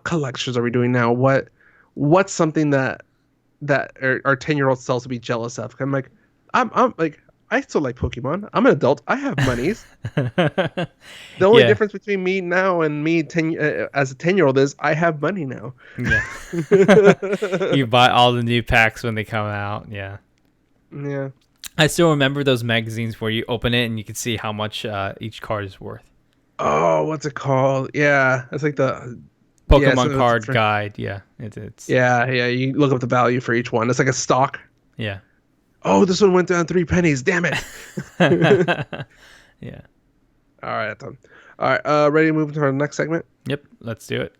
collections are we doing now? What's something that our 10-year-old selves would be jealous of? I'm like, I'm like, I still like Pokemon. I'm an adult. I have monies. The only difference between me now and me as a 10-year-old is I have money now. Yeah. You buy all the new packs when they come out. Yeah. Yeah. I still remember those magazines where you open it and you can see how much each card is worth. Oh, what's it called? Yeah, it's like the Pokemon card guide. Yeah, it's. Yeah. You look up the value for each one. It's like a stock. Yeah. Oh, this one went down 3 pennies. Damn it. Yeah. All right, Tom. All right, ready to move to our next segment? Yep, let's do it.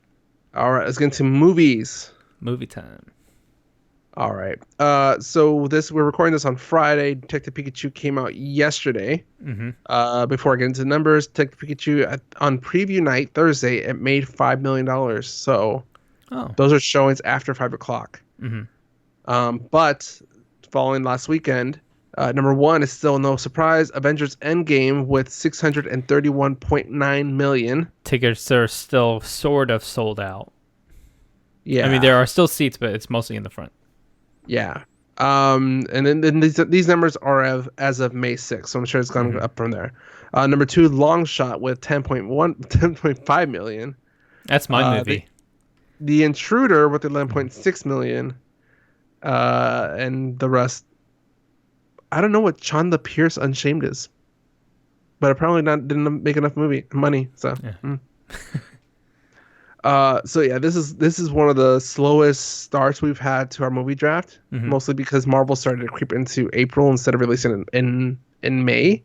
All right, let's get into movies. Movie time. All right. So we're recording this on Friday. Detective Pikachu came out yesterday. Mm-hmm. Before I get into the numbers, Detective Pikachu on preview night Thursday, it made $5 million. So those are showings after 5 o'clock. Mm-hmm. But following last weekend, number one is still no surprise. Avengers Endgame with 631.9 million. Tickets are still sort of sold out. Yeah. I mean, there are still seats, but it's mostly in the front. Yeah. And then these numbers are as of May 6th, so I'm sure it's gone up from there. Number two, Longshot with 10.5 million. That's my movie. The Intruder with 11.6 million. And the rest, I don't know what Chonda Pierce Unshamed is, but apparently didn't make enough money. So, yeah. So yeah, this is one of the slowest starts we've had to our movie draft, mostly because Marvel started to creep into April instead of releasing in May.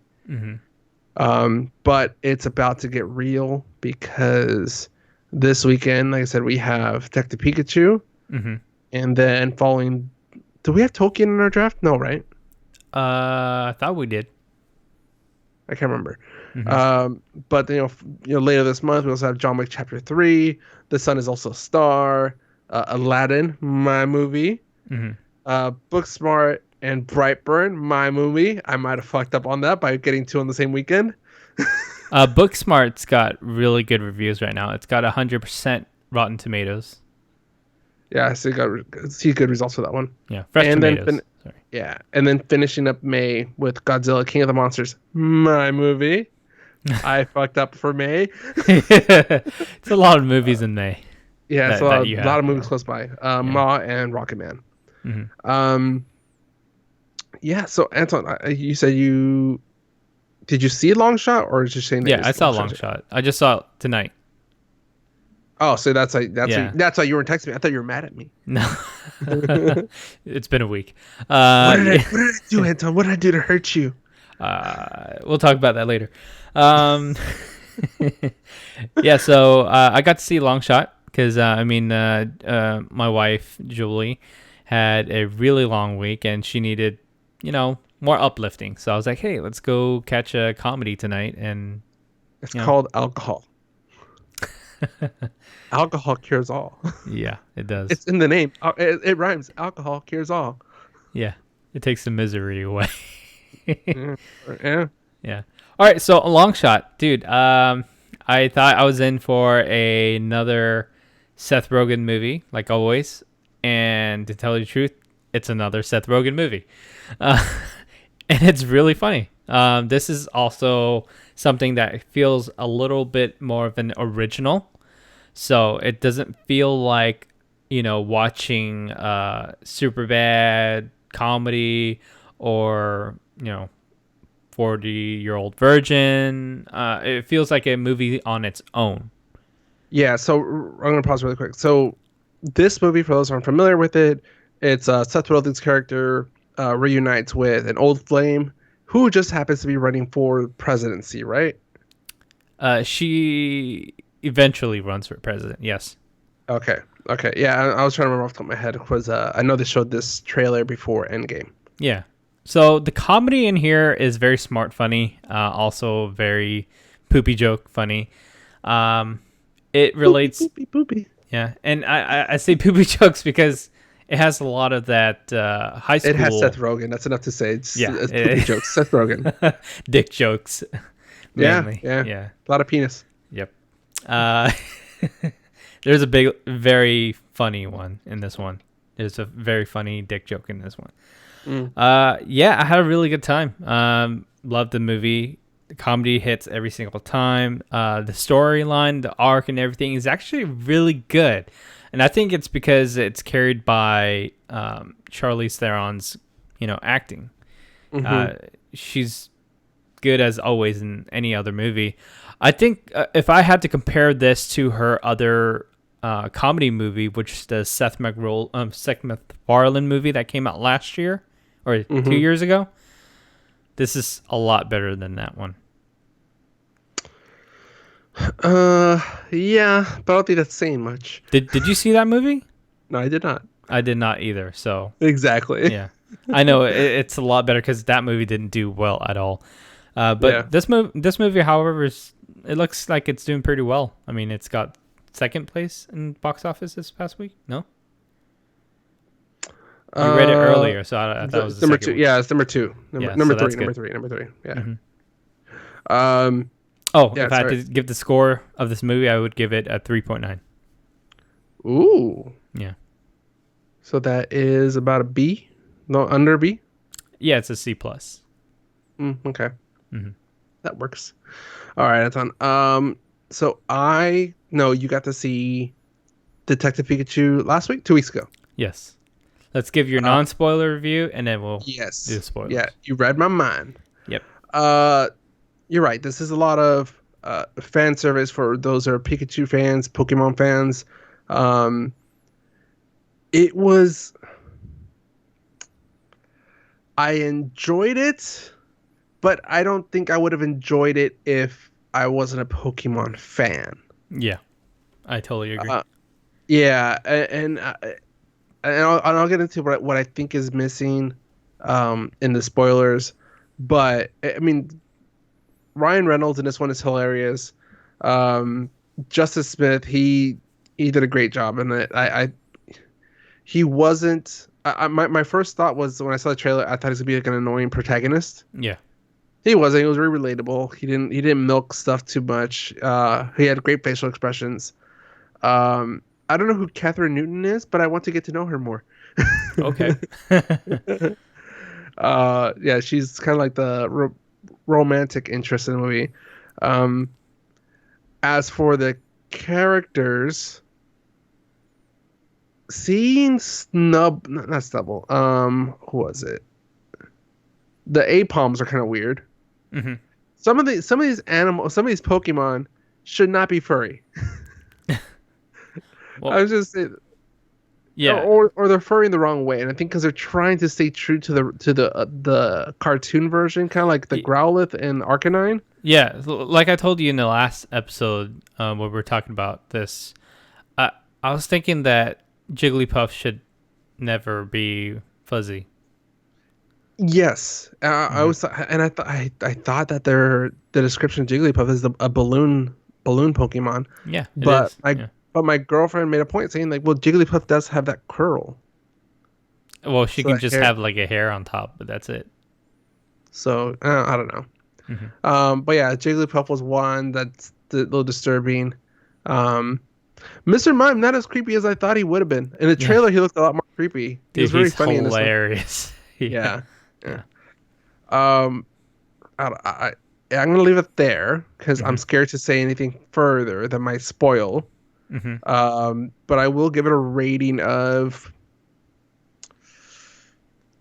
But it's about to get real because this weekend, like I said, we have Detective Pikachu, and then following, do we have Tolkien in our draft? No, right? I thought we did. I can't remember. But later this month we also have John Wick Chapter 3. The Sun is also a Star. Aladdin, my movie. Booksmart and Brightburn, my movie. I might have fucked up on that by getting 2 on the same weekend. Booksmart's got really good reviews right now. It's got 100% Rotten Tomatoes. Yeah, so see good results for that one. Yeah, fresh tomatoes. Yeah, and then finishing up May with Godzilla King of the Monsters, my movie. I fucked up for May. It's a lot of movies in May. Yeah, it's a lot of movies close by. Ma and Rocket Man. Yeah, so Anton, you said did you see Longshot or just saying that? Yeah, I saw Longshot. I just saw it tonight. Oh, so that's why you weren't texting me. I thought you were mad at me. No, it's been a week. What did I do, Anton? What did I do to hurt you? We'll talk about that later. Yeah, so I got to see Longshot because my wife Julie had a really long week and she needed, more uplifting. So I was like, hey, let's go catch a comedy tonight, and it's called alcohol. Alcohol cures all. Yeah, it does. It's in the name. It rhymes. Alcohol cures all. Yeah, it takes the misery away. Yeah. All right, so a Longshot, dude. I thought I was in for another Seth Rogen movie, like always. And to tell you the truth, it's another Seth Rogen movie, and it's really funny. This is also something that feels a little bit more of an original. So it doesn't feel like, watching Superbad, comedy or 40-year-old virgin. It feels like a movie on its own. Yeah, so I'm gonna pause really quick. So this movie, for those who aren't familiar with it, it's Seth Rogen's character reunites with an old flame who just happens to be running for presidency, right? She eventually runs for president. Yes. Okay. Okay. Yeah, I was trying to remember off the top of my head because I know they showed this trailer before Endgame. Yeah. So the comedy in here is very smart, funny. Also very poopy joke, funny. It relates. Poopy, poopy, poopy. Yeah, and I say poopy jokes because it has a lot of that high school. It has Seth Rogen. That's enough to say. It's poopy it, jokes. Seth Rogen. Dick jokes, mainly. Yeah. Yeah. A lot of penis. Yep. There's a very funny one in this one. There's a very funny dick joke in this one. Yeah, I had a really good time. Loved the movie. The comedy hits every single time. The storyline, the arc, and everything is actually really good. And I think it's because it's carried by Charlize Theron's, acting. She's good as always in any other movie. I think if I had to compare this to her other comedy movie, which is the Seth MacFarlane movie that came out last year or 2 years ago, this is a lot better than that one. Yeah, but I don't think that's saying much. Did you see that movie? No, I did not. I did not either. So exactly. Yeah, I know it's a lot better because that movie didn't do well at all. But this movie, however, it looks like it's doing pretty well. I mean, it's got second place in box office this past week. No. You read it earlier, so I thought it was the number second two. one. Yeah, it's number two. Number so three. Number three. Yeah. If I had to give the score of this movie, I would give it a 3.9. Ooh. Yeah. So that is about a B? No, under B? Yeah, it's a C+. Okay. That works. All right, Anton. So I know you got to see Detective Pikachu last week, 2 weeks ago. Yes. Let's give your non-spoiler review, and then we'll do the spoilers. Yeah, you read my mind. Yep. You're right. This is a lot of fan service for those who are Pikachu fans, Pokemon fans. It was... I enjoyed it, but I don't think I would have enjoyed it if I wasn't a Pokemon fan. Yeah, I totally agree. Yeah, and I'll get into what I think is missing in the spoilers. But, I mean, Ryan Reynolds in this one is hilarious. Justice Smith, he did a great job in it. He wasn't... my first thought was when I saw the trailer, I thought he was gonna be like an annoying protagonist. Yeah, he wasn't. He was very relatable. He didn't milk stuff too much. He had great facial expressions. I don't know who Catherine Newton is, but I want to get to know her more. Okay. Yeah, she's kind of like the romantic interest in the movie. As for the characters. Seeing not Stubble. Who was it? The Apoms are kind of weird. Mm-hmm. Some of these Pokemon should not be furry. Well, I was just saying, yeah, or they're furry the wrong way, and I think because they're trying to stay true to the cartoon version, kind of like the Growlithe and Arcanine. Yeah, like I told you in the last episode when we were talking about this, I was thinking that Jigglypuff should never be fuzzy. Yes, I was, and I thought that the description of Jigglypuff is a balloon Pokemon. Yeah, but my girlfriend made a point saying like, well, Jigglypuff does have that curl. Well, she can just have like a hair on top, but that's it. So I don't know. Mm-hmm. But yeah, Jigglypuff was one that's a little disturbing. Mr. Mime, not as creepy as I thought he would have been. In the trailer, he looked a lot more creepy. He was very funny. Hilarious. Yeah. I'm gonna leave it there because I'm scared to say anything further that might spoil. But I will give it a rating of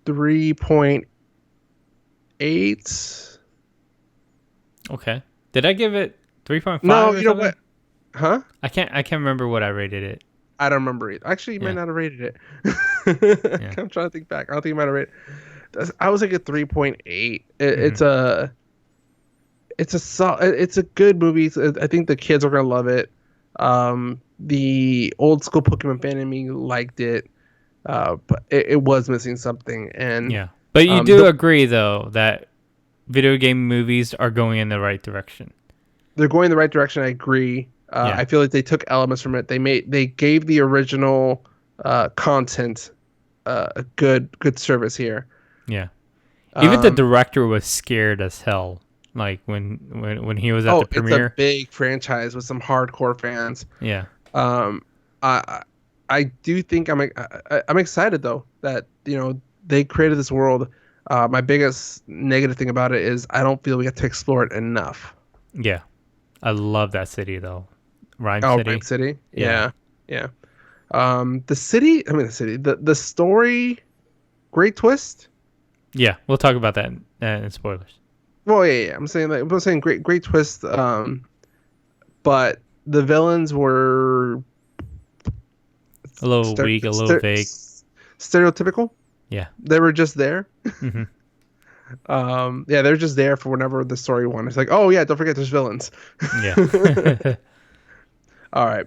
3.8. Okay. Did I give it 3.5 No, or you know something? what? Huh? I can't remember what I rated it. I don't remember it. Actually, you might Yeah. not have rated it. Yeah. I'm trying to think back. I don't think you might have rated. I was like a 3.8. Hmm. It's a good movie. I think the kids are gonna love it. The old school Pokemon fan in me liked it, but it was missing something. And Yeah. But you do the agree though that video game movies are going in the right direction. they're going in the right direction. I agree. Yeah. I feel like they took elements from it. They gave the original content a good service here. Yeah. Even the Um, director was scared as hell. Like when he was at oh, the it's a premiere. big franchise with some hardcore fans. Yeah. Um, I I do think I'm excited though that they created this world. My biggest negative thing about it is I don't feel we get to explore it enough. Yeah. I love that city though. Rhyme Oh, Rhyme City. City, Yeah. yeah, yeah. The city, the story, great twist. Yeah. We'll talk about that in spoilers. Well, yeah, yeah. I'm saying great twist. But the villains were A little ster- weak, a little ster- vague. stereotypical. Yeah. They were just there. Hmm. Yeah, they're just there for whenever the story won. It's like, oh yeah, don't forget there's villains. Yeah. All right.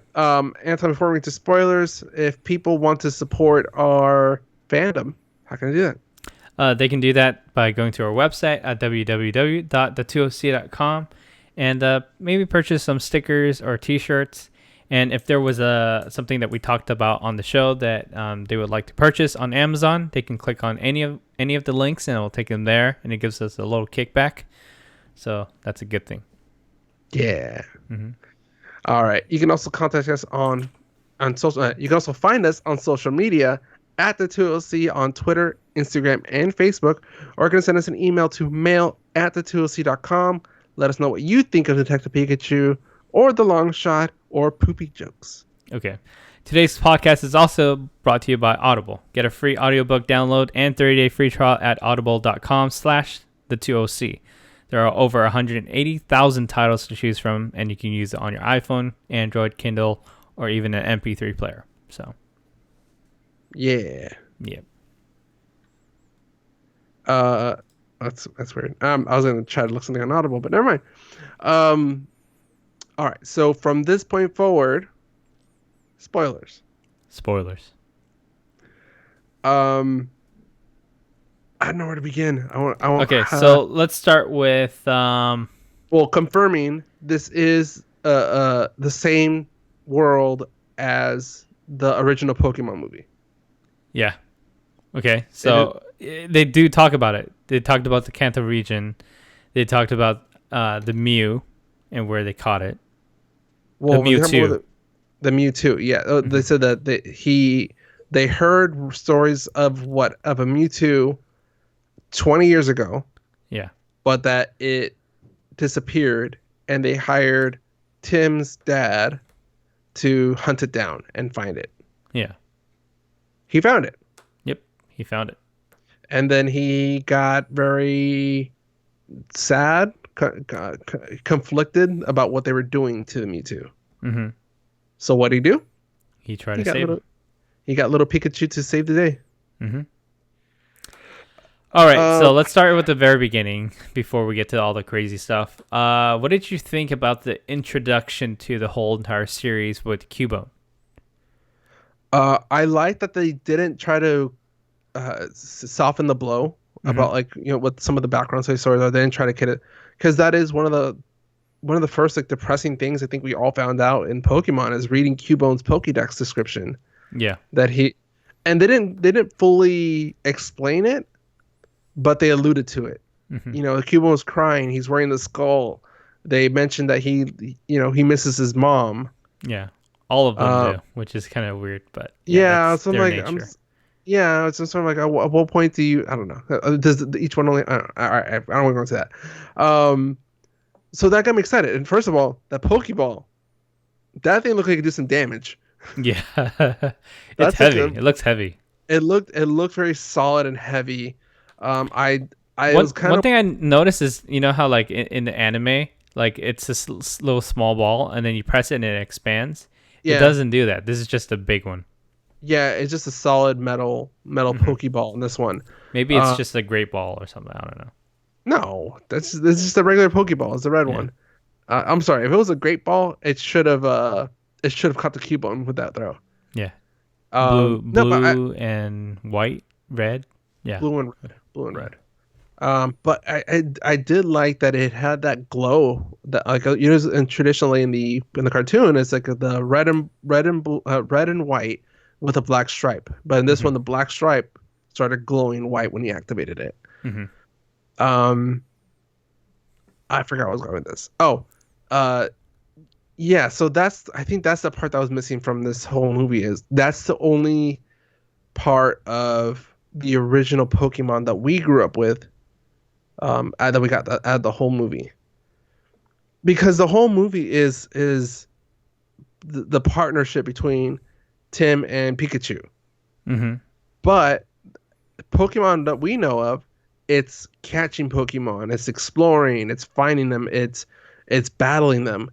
Anton, before we get to spoilers, if people want to support our fandom, how can I do that? They can do that by going to our website at www.the2oc.com and maybe purchase some stickers or T-shirts. And if there was something that we talked about on the show that they would like to purchase on Amazon, they can click on any of the links and it will take them there, and it gives us a little kickback. So that's a good thing. Yeah. Hmm. All right. You can also contact us on social. You can also find us on social media at the2OC on Twitter, Instagram, and Facebook, or you can send us an email to mail@the2oc.com. Let us know what you think of Detective Pikachu, or the Longshot, or poopy jokes. Okay. Today's podcast is also brought to you by Audible. Get a free audiobook download and 30-day free trial at audible.com/the2oc. There are over 180,000 titles to choose from, and you can use it on your iPhone, Android, Kindle, or even an MP3 player. So, Yeah. yeah. That's weird. I was gonna try to look something on Audible, but never mind. All right. So from this point forward, spoilers. Spoilers. I don't know where to begin. Okay, so let's start with well, confirming this is the same world as the original Pokemon movie. yeah. Okay, so they do talk about it. They talked about the Kanto region. They talked about the Mew and where they caught it. Well, The Mewtwo. The Mewtwo, yeah. They said that they heard stories of a Mewtwo 20 years ago, Yeah. but that it disappeared, and they hired Tim's dad to hunt it down and find it. Yeah. He found it. Yep. He found it. And then he got very sad, conflicted about what they were doing to the Mewtwo. Mm-hmm. So what did he do? He tried to save it. He got little Pikachu to save the day. Mm-hmm. All right, so let's start with the very beginning before we get to all the crazy stuff. What did you think about the introduction to the whole entire series with Cubone? I like that they didn't try to soften the blow about what some of the background stories are. They didn't try to kid it, because that is one of the first depressing things I think we all found out in Pokemon is reading Cubone's Pokédex description. Yeah, they didn't fully explain it, but they alluded to it. Mm-hmm. Cubone was crying. He's wearing the skull. They mentioned that he misses his mom. Yeah, all of them do, which is kind of weird, but so it's sort of like at what point do you? I don't know. Does each one only? All right, I don't want to go into that. So that got me excited. And first of all, that Pokeball, that thing looked like it could do some damage. Yeah, it's heavy. It looks heavy. it looked very solid and heavy. I One was kind one of thing I noticed is how like in the anime, like it's this little small ball, and then you press it and it expands. It yeah doesn't do that. This is just a big one. yeah it's just a solid metal Hmm. Pokeball in this one. Maybe it's Uh, just a great ball or something. I don't know. no, this is just a regular Pokeball. It's the red Yeah, one. I'm sorry. If it was a great ball, it should have caught the Cubone with that throw. yeah. Blue, No, but blue and white, red. Yeah, blue and yeah. red. But I did like that it had that glow that like and traditionally in the cartoon it's like the red and white with a black stripe. But in this Hmm. one, the black stripe started glowing white when you activated it. Hmm. Um, I forgot what I was going with this. Oh, uh, yeah. So I think that's the part that was missing from this whole movie is that's the only part of the original Pokemon that we grew up with. That we got out of the whole movie because the whole movie is the partnership between Tim and Pikachu. Hmm. But Pokemon that we know of, it's catching Pokemon, it's exploring, it's finding them, it's battling them.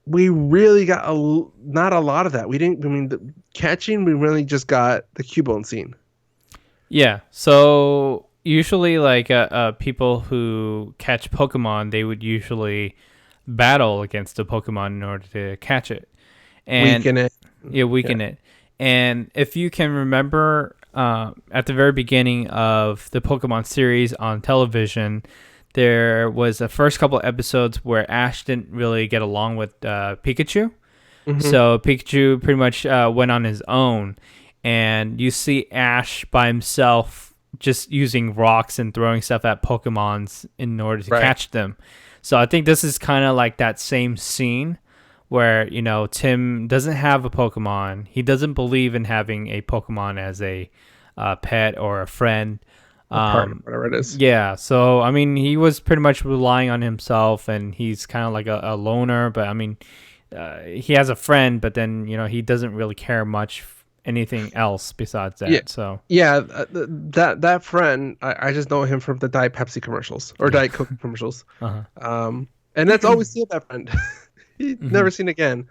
We really got not a lot of that. We didn't. I mean, the catching. We really just got the Cubone scene. Yeah. So usually, like people who catch Pokemon, they would usually battle against the Pokemon in order to catch it, and Weaken it. yeah, Yeah. weaken it. And if you can remember, at the very beginning of the Pokemon series on television, there was the first couple episodes where Ash didn't really get along with Pikachu. Hmm. So Pikachu pretty much went on his own, and you see Ash by himself just using rocks and throwing stuff at Pokemons in order to Right. catch them. So I think this is kind of like that same scene where Tim doesn't have a Pokemon. He doesn't believe in having a Pokemon as a pet or a friend. Or partner, Um, whatever it is. yeah, so I mean, he was pretty much relying on himself, and he's kind of like a loner. But I mean, he has a friend, but then he doesn't really care much anything else besides Yeah. that. So Yeah. That friend, I just know him from the Diet Pepsi commercials or yeah. Diet Coke commercials. Uh-huh. And that's all we see of that friend. He's Hmm. never seen again.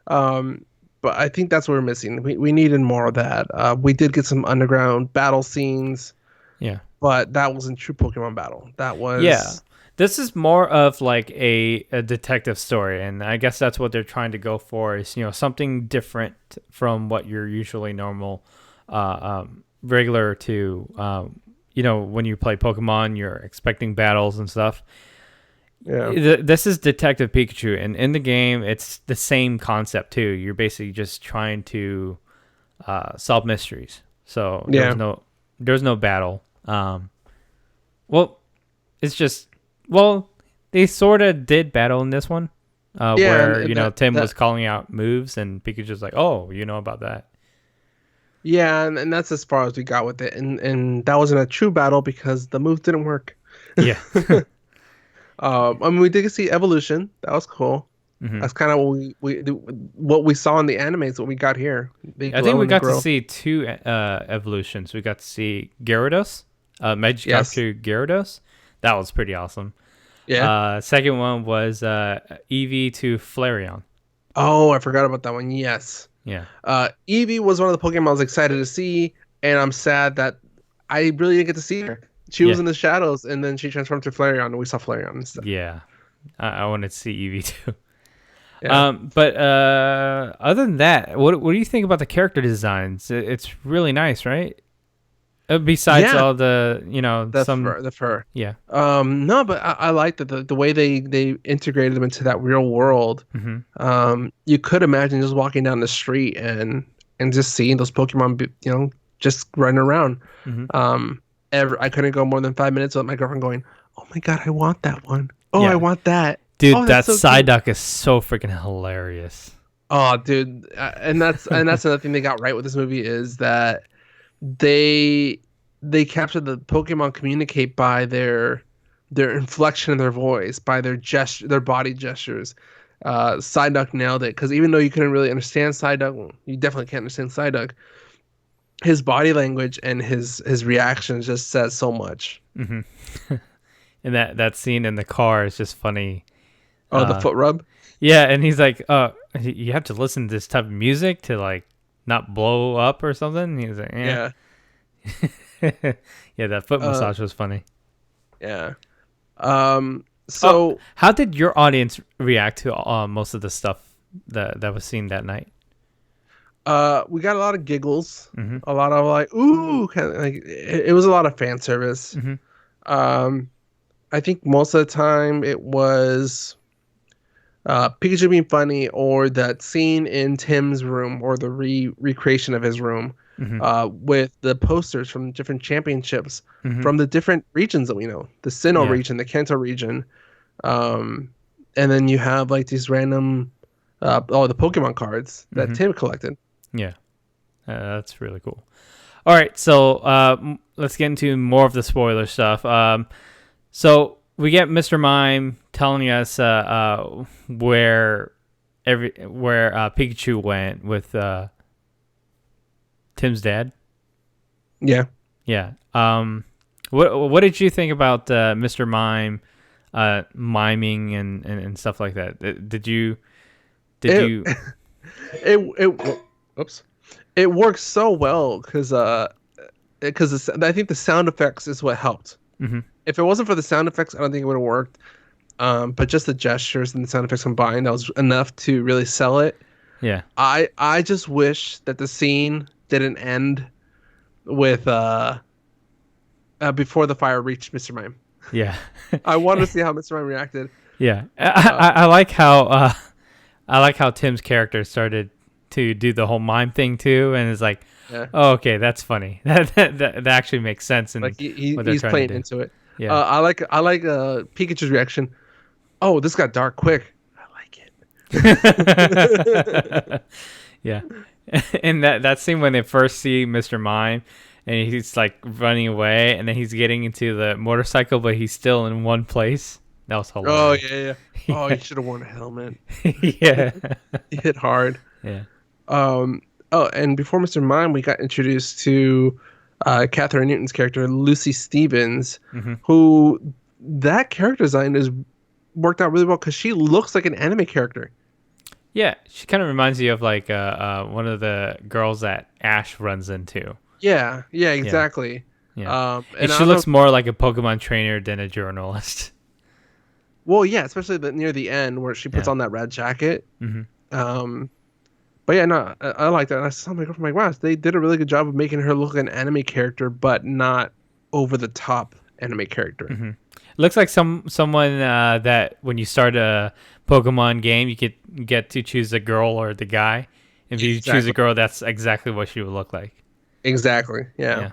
Um, but I think that's what we're missing. We needed more of that. We did get some underground battle scenes, Yeah. but that wasn't true Pokemon battle. That Yeah. was This is more of like a detective story, and I guess that's what they're trying to go for is, something different from what you're usually regular to, when you play Pokemon, you're expecting battles and stuff. yeah. This is Detective Pikachu, and in the game, it's the same concept too. You're basically just trying to solve mysteries. So Yeah. there's no battle. Well, it's just well, they sort of did battle in this one, Yeah, where and Tim that was calling out moves, and Pikachu's like, "Oh, you know about that." yeah, and that's as far as we got with it. And that wasn't a true battle because the move didn't work. Yeah. I mean, we did see evolution. That was cool. Hmm. That's kind of what we saw in the animes. What we got here. They I think glow we and they got to grow. see two evolutions. We got to see Gyarados, Yes. Magikarp Gyarados. That was pretty awesome. Yeah. Second one was Eevee to Flareon. Oh, I forgot about that one. Yes. Yeah. Eevee was one of the Pokemon I was excited to see, and I'm sad that I really didn't get to see her. She was Yeah. in the shadows, and then she transformed to Flareon, and we saw Flareon instead. Yeah. I wanted to see Eevee too. Yeah. But other than that, what do you think about the character designs? It's really nice, right? Besides Yeah, all the, some, the fur. yeah. No, but I like that the way they integrated them into that real world. Hmm. You could imagine just walking down the street and just seeing those Pokemon, just running around. Hmm. I couldn't go more than 5 minutes without my girlfriend going, "Oh my God, I want that one. Oh, I Yeah. want that. Dude, Oh, that's that so cute." Psyduck is so freaking hilarious. Oh, dude, and that's another thing they got right with this movie is that they they capture the Pokemon communicate by their inflection of their voice, by their body gestures. Psyduck nailed it because even though you couldn't really understand Psyduck, well, you definitely can't understand Psyduck. his body language and his reactions just says so much. Hmm. And that scene in the car is just funny. Oh, the foot rub. Yeah, and he's like, you have to listen to this type of music to like not blow up or something. He's like, yeah. Yeah, that foot massage was funny. Yeah. So how did your audience react to most of the stuff that was seen that night? We got a lot of giggles, a lot of like, ooh, kind of like it was a lot of fan service. I think most of the time it was Pikachu being funny, or that scene in Tim's room, or the recreation of his room, with the posters from different championships from the different regions that we know, the Sinnoh region, the Kanto region, and then you have like these random, the Pokemon cards that Tim collected. Yeah, that's really cool. All right, so let's get into more of the spoiler stuff. So we get Mr. Mime telling us where Pikachu went with Tim's dad. Yeah. Yeah. What did you think about Mr. Mime miming and stuff like that? It works so well because I think the sound effects is what helped. If it wasn't for the sound effects, I don't think it would have worked. But just the gestures and the sound effects combined, that was enough to really sell it. Yeah. I just wish that the scene didn't end with before the fire reached Mr. Mime. Yeah. I wanted to see how Mr. Mime reacted. Yeah. I like how Tim's character started to do the whole mime thing too, and it's like, oh, okay, that's funny. that actually makes sense. And like he's playing into it. Yeah. I like Pikachu's reaction. Oh, this got dark quick. I like it. Yeah. And that scene when they first see Mr. Mime and he's like running away and then he's getting into the motorcycle, but he's still in one place. That was hilarious. Oh yeah. Oh, he should have worn a helmet. Yeah. He hit hard. Yeah. Oh, and before Mr. Mime, we got introduced to Catherine Newton's character, Lucy Stevens, who that character design is worked out really well because she looks like an anime character. Yeah, she kind of reminds you of like one of the girls that Ash runs into. Yeah, exactly. Yeah. And she looks more like a Pokemon trainer than a journalist. Well, yeah, especially near the end where she puts on that red jacket. But yeah, no, I like that. And I saw my girlfriend, like, wow, they did a really good job of making her look like an anime character, but not over the top anime character. Looks like someone that when you start a Pokemon game, you get to choose a girl or the guy. If you choose a girl, that's exactly what she would look like. Exactly. Yeah.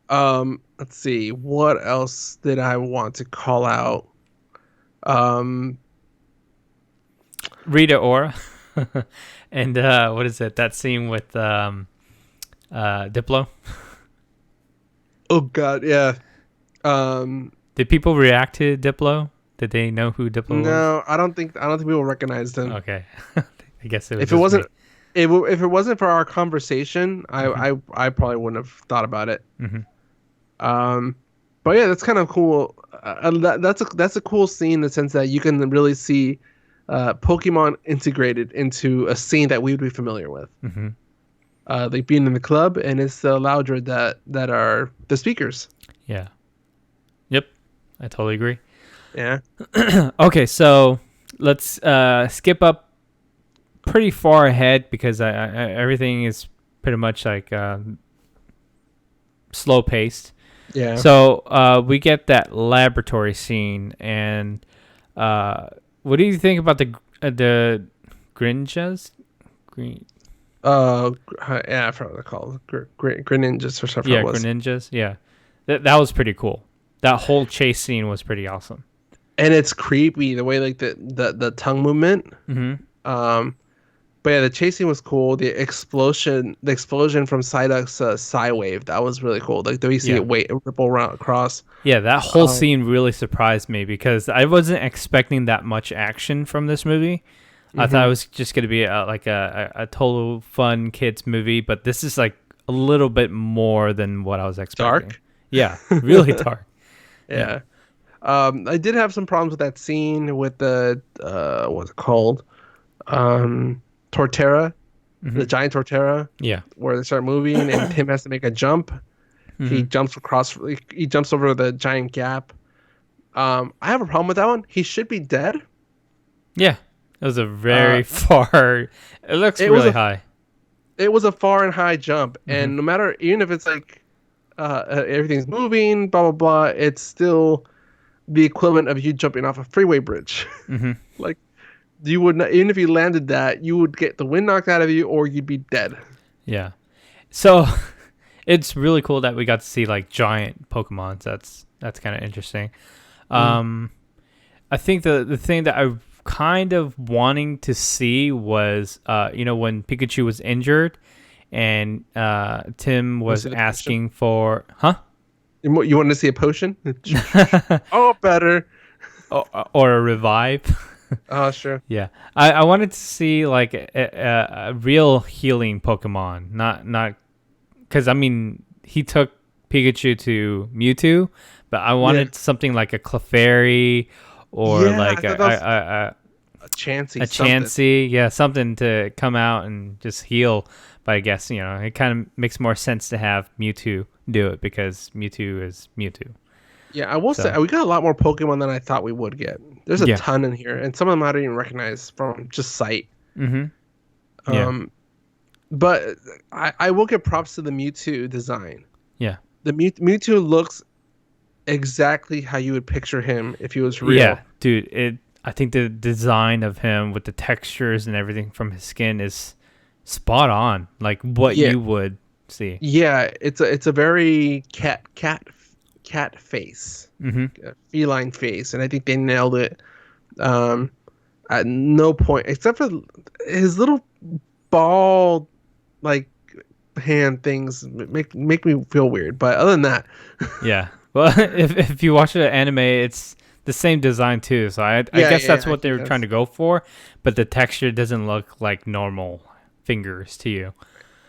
Let's see. What else did I want to call out? Rita Ora. And what is it? That scene with Diplo. Oh God, yeah. Did people react to Diplo? Did they know who Diplo was? No, I don't think people recognized him. Okay, I guess it was. If it wasn't for our conversation, I probably wouldn't have thought about it. But yeah, that's kind of cool. That's a cool scene in the sense that you can really see Pokemon integrated into a scene that we would be familiar with. Like being in the club, and it's the Loudred that are the speakers. Yeah. Yep. I totally agree. Yeah. Okay, so let's skip up pretty far ahead because everything is pretty much like slow paced. Yeah. So we get that laboratory scene, and what do you think about the Grinjas? Yeah, I forgot what they're called. Greninjas or something. Yeah, Greninjas. Yeah, that was pretty cool. That whole chase scene was pretty awesome. And it's creepy the way like the tongue movement. But yeah, the chase scene was cool. The explosion from Psyduck's Psywave, that was really cool. Like the way you see it ripple around across. Yeah, that whole scene really surprised me because I wasn't expecting that much action from this movie. I thought it was just going to be like a total fun kids movie, but this is like a little bit more than what I was expecting. Dark. Yeah, really dark. Yeah. I did have some problems with that scene with the what's it called? Torterra, the giant Torterra, Yeah. where they start moving and Tim has to make a jump. He jumps across. He jumps over the giant gap. I have a problem with that one. He should be dead. Yeah. It was a very far. It looks really high. It was a far and high jump, and no matter, even if it's like everything's moving, blah blah blah, it's still the equivalent of you jumping off a freeway bridge. Like you would not, even if you landed that, you would get the wind knocked out of you, or you'd be dead. Yeah. So it's really cool that we got to see like giant Pokemons. That's kind of interesting. I think the thing that I kind of wanting to see was when Pikachu was injured and Tim was asking for You wanted to see a potion? Oh, better. or a revive. Oh, sure. Yeah, I wanted to see like a real healing Pokemon, not because I mean he took Pikachu to Mewtwo, but I wanted something like a Clefairy or like a Chansey. A Chansey, yeah, something to come out and just heal. But I guess, it kind of makes more sense to have Mewtwo do it because Mewtwo is Mewtwo. Yeah, I will say we got a lot more Pokemon than I thought we would get. There's a ton in here, and some of them I didn't even recognize from just sight. But I will give props to the Mewtwo design. Yeah. The Mewtwo looks exactly how you would picture him if he was real. Yeah, dude, I think the design of him with the textures and everything from his skin is spot on, like what you would see. Yeah, it's a very cat face, feline face, and I think they nailed it. At no point, except for his little ball, like hand things, make me feel weird. But other than that, yeah. Well, if you watch the anime, it's the same design too. So I guess that's what they were trying to go for, but the texture doesn't look like normal fingers to you.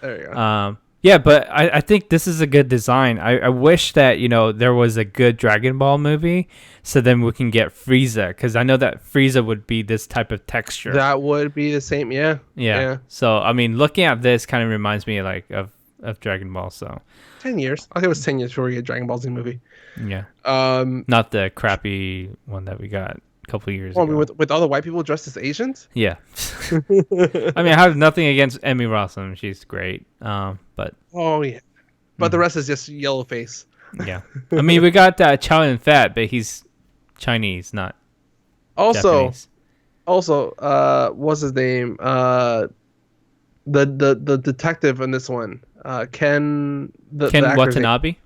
There you go. Yeah, but I think this is a good design. I wish that, there was a good Dragon Ball movie, so then we can get Frieza, because I know that Frieza would be this type of texture. That would be the same, yeah. So, I mean, looking at this kind of reminds me like of Dragon Ball, so. 10 years. I think it was 10 years before we get a Dragon Ball Z movie. Yeah. Not the crappy one that we got a couple of years ago. With all the white people dressed as Asians? Yeah. I mean, I have nothing against Emmy Rossum. She's great. But oh yeah, but the rest is just yellow face. Yeah. I mean, we got Chow Yun Fat, but he's Chinese, not Japanese. Also, what's his name? The detective in this one, Ken Watanabe.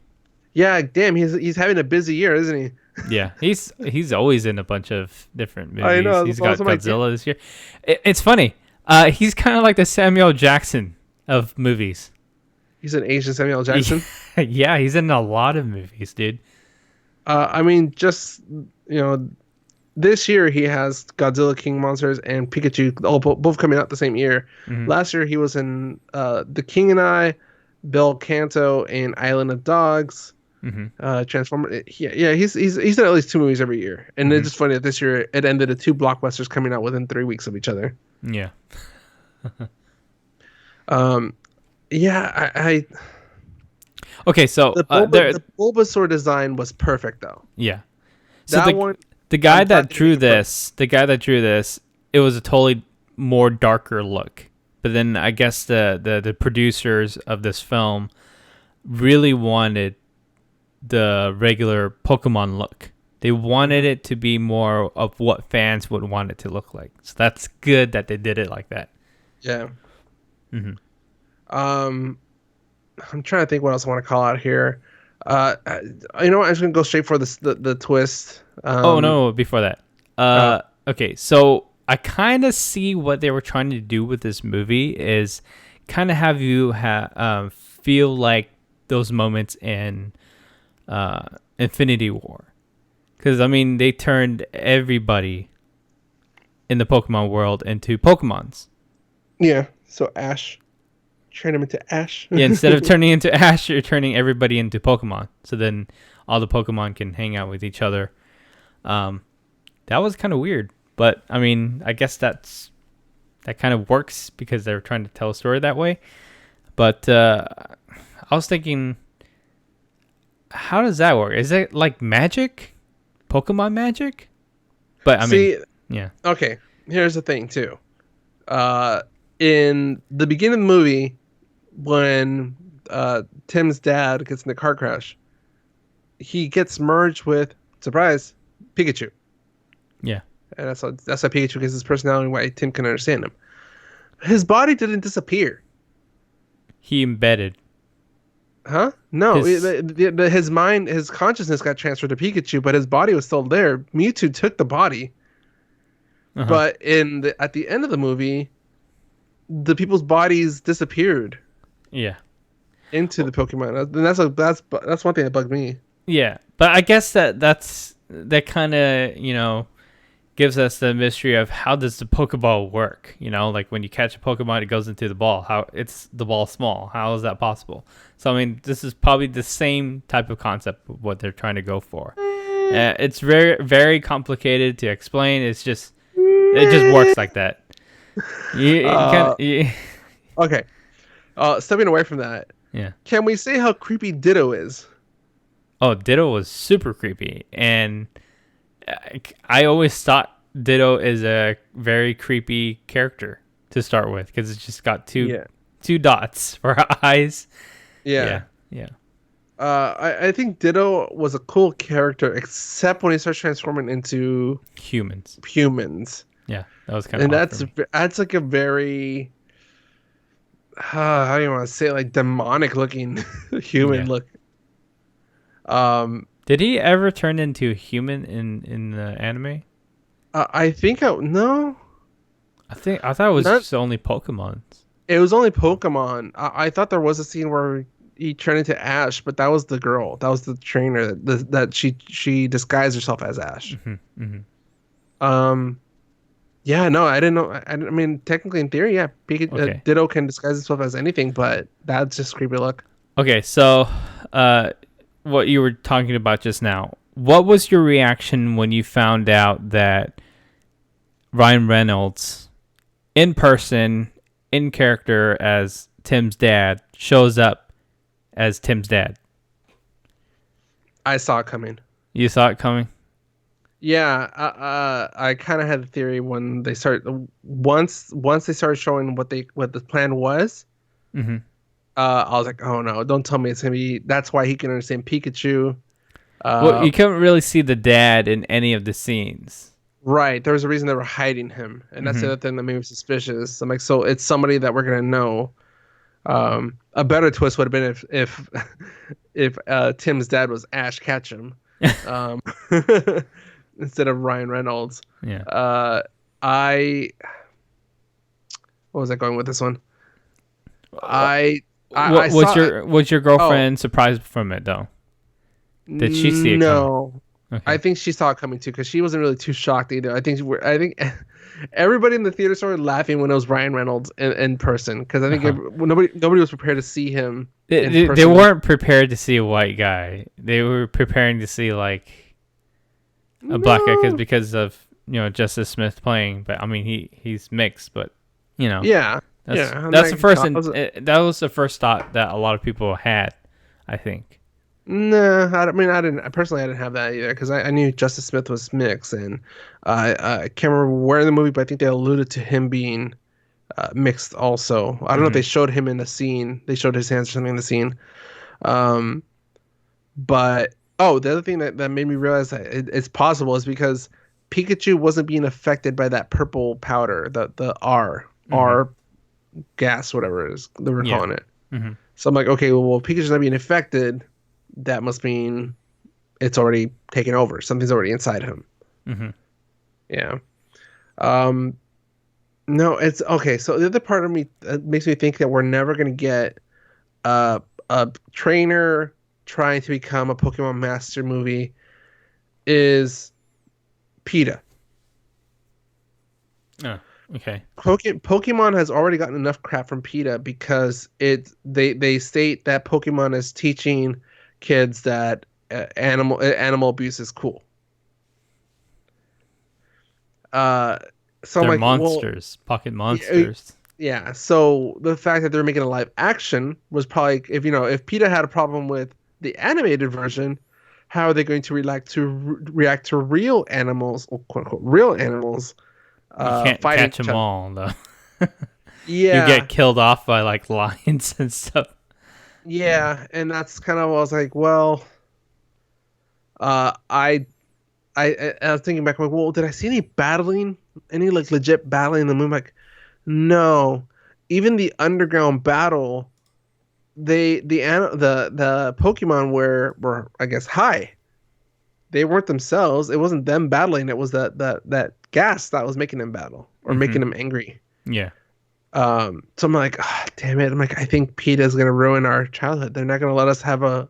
Yeah, damn, he's having a busy year, isn't he? Yeah, he's always in a bunch of different movies. I know. He's got Godzilla this year. It's funny. He's kind of like the Samuel Jackson of movies. He's an Asian Samuel Jackson. Yeah, he's in a lot of movies, dude. I mean, just this year he has Godzilla, King Monsters, and Pikachu, both coming out the same year. Last year he was in The King and I, Bel Canto, and Island of Dogs. Transformer. Yeah, he's in at least 2 movies every year, and it's just funny that this year it ended at 2 blockbusters coming out within 3 weeks of each other. Yeah. Yeah, I okay, so the Bulbasaur design was perfect though. Yeah. So the guy that drew this, it was a totally more darker look. But then I guess the producers of this film really wanted the regular Pokemon look. They wanted it to be more of what fans would want it to look like. So that's good that they did it like that. Yeah. I'm trying to think what else I want to call out here. What? I'm just gonna go straight for the twist. No! Before that, okay. So I kind of see what they were trying to do with this movie is kind of have you feel like those moments in Infinity War, because I mean they turned everybody in the Pokemon world into Pokemons. Yeah. So Ash. Turn him into Ash. Yeah, instead of turning into Ash, you're turning everybody into Pokemon. So then all the Pokemon can hang out with each other. That was kind of weird, but I mean, I guess that kind of works because they're trying to tell a story that way. But I was thinking, how does that work? Is it like magic, Pokemon magic? But I mean, yeah. Okay, here's the thing too. In the beginning of the movie, when Tim's dad gets in the car crash, he gets merged with, surprise, Pikachu. Yeah. And that's why Pikachu gets his personality, why Tim can understand him. His body didn't disappear. He embedded. Huh? No, his mind, his consciousness got transferred to Pikachu, but his body was still there. Mewtwo took the body. But at the end of the movie, the people's bodies disappeared. Yeah. Into the Pokemon. And that's one thing that bugged me. Yeah, but I guess that kind of, gives us the mystery of how does the Pokeball work? Like when you catch a Pokemon, it goes into the ball. How it's the ball small? How is that possible? So I mean, this is probably the same type of concept of what they're trying to go for. It's very, very complicated to explain. It just works like that. Okay. Stepping away from that. Yeah. Can we say how creepy Ditto is? Oh, Ditto was super creepy, and I always thought Ditto is a very creepy character to start with because it's just got two dots for eyes. Yeah. Yeah. I think Ditto was a cool character, except when he starts transforming into humans. Yeah, that was kind of. And that's like a very how do you want to say it? Like demonic looking human look. Did he ever turn into a human in the anime? I think no. I thought it was just only Pokemon. It was only Pokemon. I thought there was a scene where he turned into Ash, but that was the girl. That was the trainer that she disguised herself as Ash. Yeah, no, I didn't know. I mean, technically, in theory, yeah, Ditto can disguise himself as anything, but that's just creepy look. Okay, so what you were talking about just now, what was your reaction when you found out that Ryan Reynolds, in person, in character as Tim's dad, shows up as Tim's dad? I saw it coming. You saw it coming? Yeah, I kind of had the theory when they once they started showing what the plan was. Mm-hmm. I was like, oh no, don't tell me it's gonna be. That's why he can understand Pikachu. Well, you couldn't really see the dad in any of the scenes. Right, there was a reason they were hiding him, and that's the other thing that made me suspicious. I'm like, so it's somebody that we're gonna know. A better twist would have been if Tim's dad was Ash Ketchum. Instead of Ryan Reynolds. Yeah. What was I going with this one? Was your girlfriend surprised from it though? Did she see it? No. Okay. I think she saw it coming too because she wasn't really too shocked either. I think everybody in the theater started laughing when it was Ryan Reynolds in person because I think nobody was prepared to see him. They weren't prepared to see a white guy. They were preparing to see like a black guy because of Justice Smith playing. But I mean he's mixed, but that's the first that was the first thought that a lot of people had, I think. No, I didn't have that either because I knew Justice Smith was mixed, and I can't remember where in the movie, but I think they alluded to him being mixed also. I don't know if they showed him in the scene. They showed his hands or something in the scene. But the other thing that made me realize that it's possible is because Pikachu wasn't being affected by that purple powder, the R gas, whatever it is they were calling it. So I'm like, okay, well, Pikachu's not being affected. That must mean it's already taken over. Something's already inside him. Yeah. No, it's okay. So the other part of me makes me think that we're never going to get a trainer trying to become a Pokemon Master movie is PETA. Okay. Pokemon has already gotten enough crap from PETA because they state that Pokemon is teaching kids that animal abuse is cool. Uh, so I'm They're like, well, monsters, pocket yeah, monsters. yeah. So the fact that they're making a live action was probably, if PETA had a problem with the animated version, how are they going to react to real animals, or quote unquote real animals, You can't fighting catch each them other? all, though. You Yeah, get killed off by like lions and stuff. yeah, and that's kind of what I was like. Well, uh, I, I was thinking back, I'm like, well, did I see any battling, any like legit battling in the movie? Like, no. Even the underground battle, the Pokemon were I guess high. They weren't themselves. It wasn't them battling. It was that gas that was making them battle or making Hmm. them angry. Yeah. So I'm like, ah, damn it. I'm like, I think PETA's gonna ruin our childhood. They're not gonna let us have a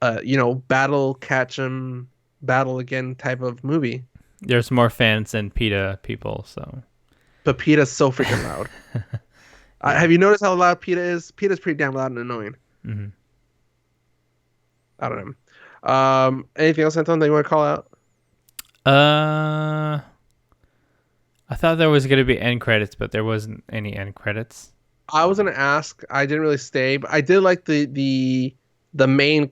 battle catch 'em, battle again type of movie. There's more fans than PETA people, so But PETA's so freaking loud. yeah. Have you noticed how loud PETA is? PETA's pretty damn loud and annoying. Hmm. I don't know. Anything else, Anton, that you want to call out? Uh, I thought there was gonna be end credits, but there wasn't any end credits. I was gonna ask. I didn't really stay, but I did like the main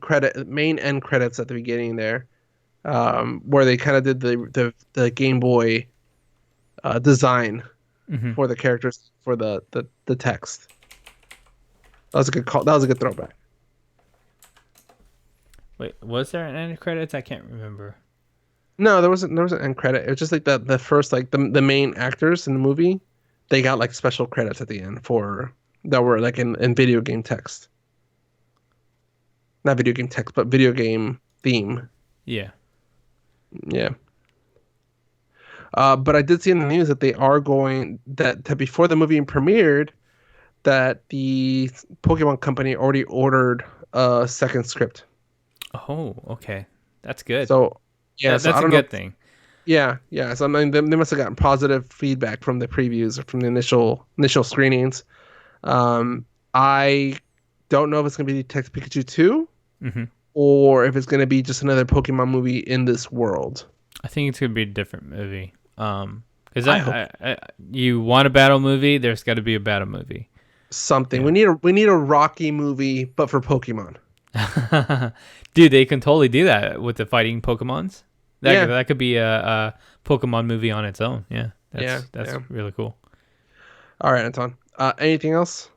end credits at the beginning there, where they kind of did the Game Boy design Hmm. for the characters for the text. That was a good call. That was a good throwback. Wait, was there an end credits? I can't remember. No, there was an end credit. It was just like the first like the main actors in the movie, they got like special credits at the end for that were like in video game text. Not video game text, but video game theme. Yeah. Yeah. But I did see in the news that they are going that before the movie premiered, that the Pokemon company already ordered a second script. Oh, okay. That's good. So yeah, so That's I a don't know. good thing. Yeah, yeah. So I mean, they must have gotten positive feedback from the previews or from the initial screenings. I don't know if it's gonna be Detective Pikachu 2 Hmm. or if it's gonna be just another Pokemon movie in this world. I think it's gonna be a different movie. Because I hope you want a battle movie, there's got to be a battle movie. something. Yeah. We need a Rocky movie, but for Pokemon. Dude, they can totally do that with the fighting Pokemons. Yeah, That could be a Pokemon movie on its own. Yeah, yeah, that's yeah. really cool. All right, Anton. Anything else?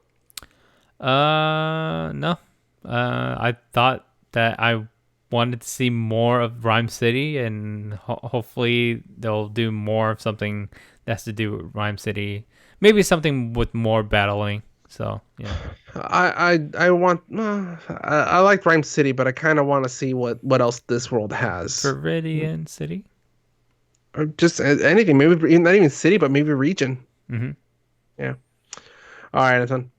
No. I thought that I wanted to see more of Rhyme City, and hopefully they'll do more of something that has to do with Rhyme City. Maybe something with more battling. So yeah, I want. I like Rhyme City, but I kind of want to see what else this world has. Viridian City. Or just anything. Maybe not even city, but maybe region. Mm-hmm. Yeah. All right, Anton.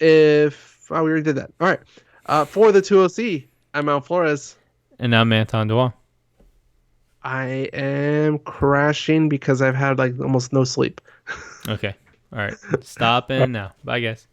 If we already did that. All right. For the 2OC, I'm Mount Flores. And I'm Anton Dwell. I am crashing because I've had like almost no sleep. Okay. All right. Stopping now. Bye, guys.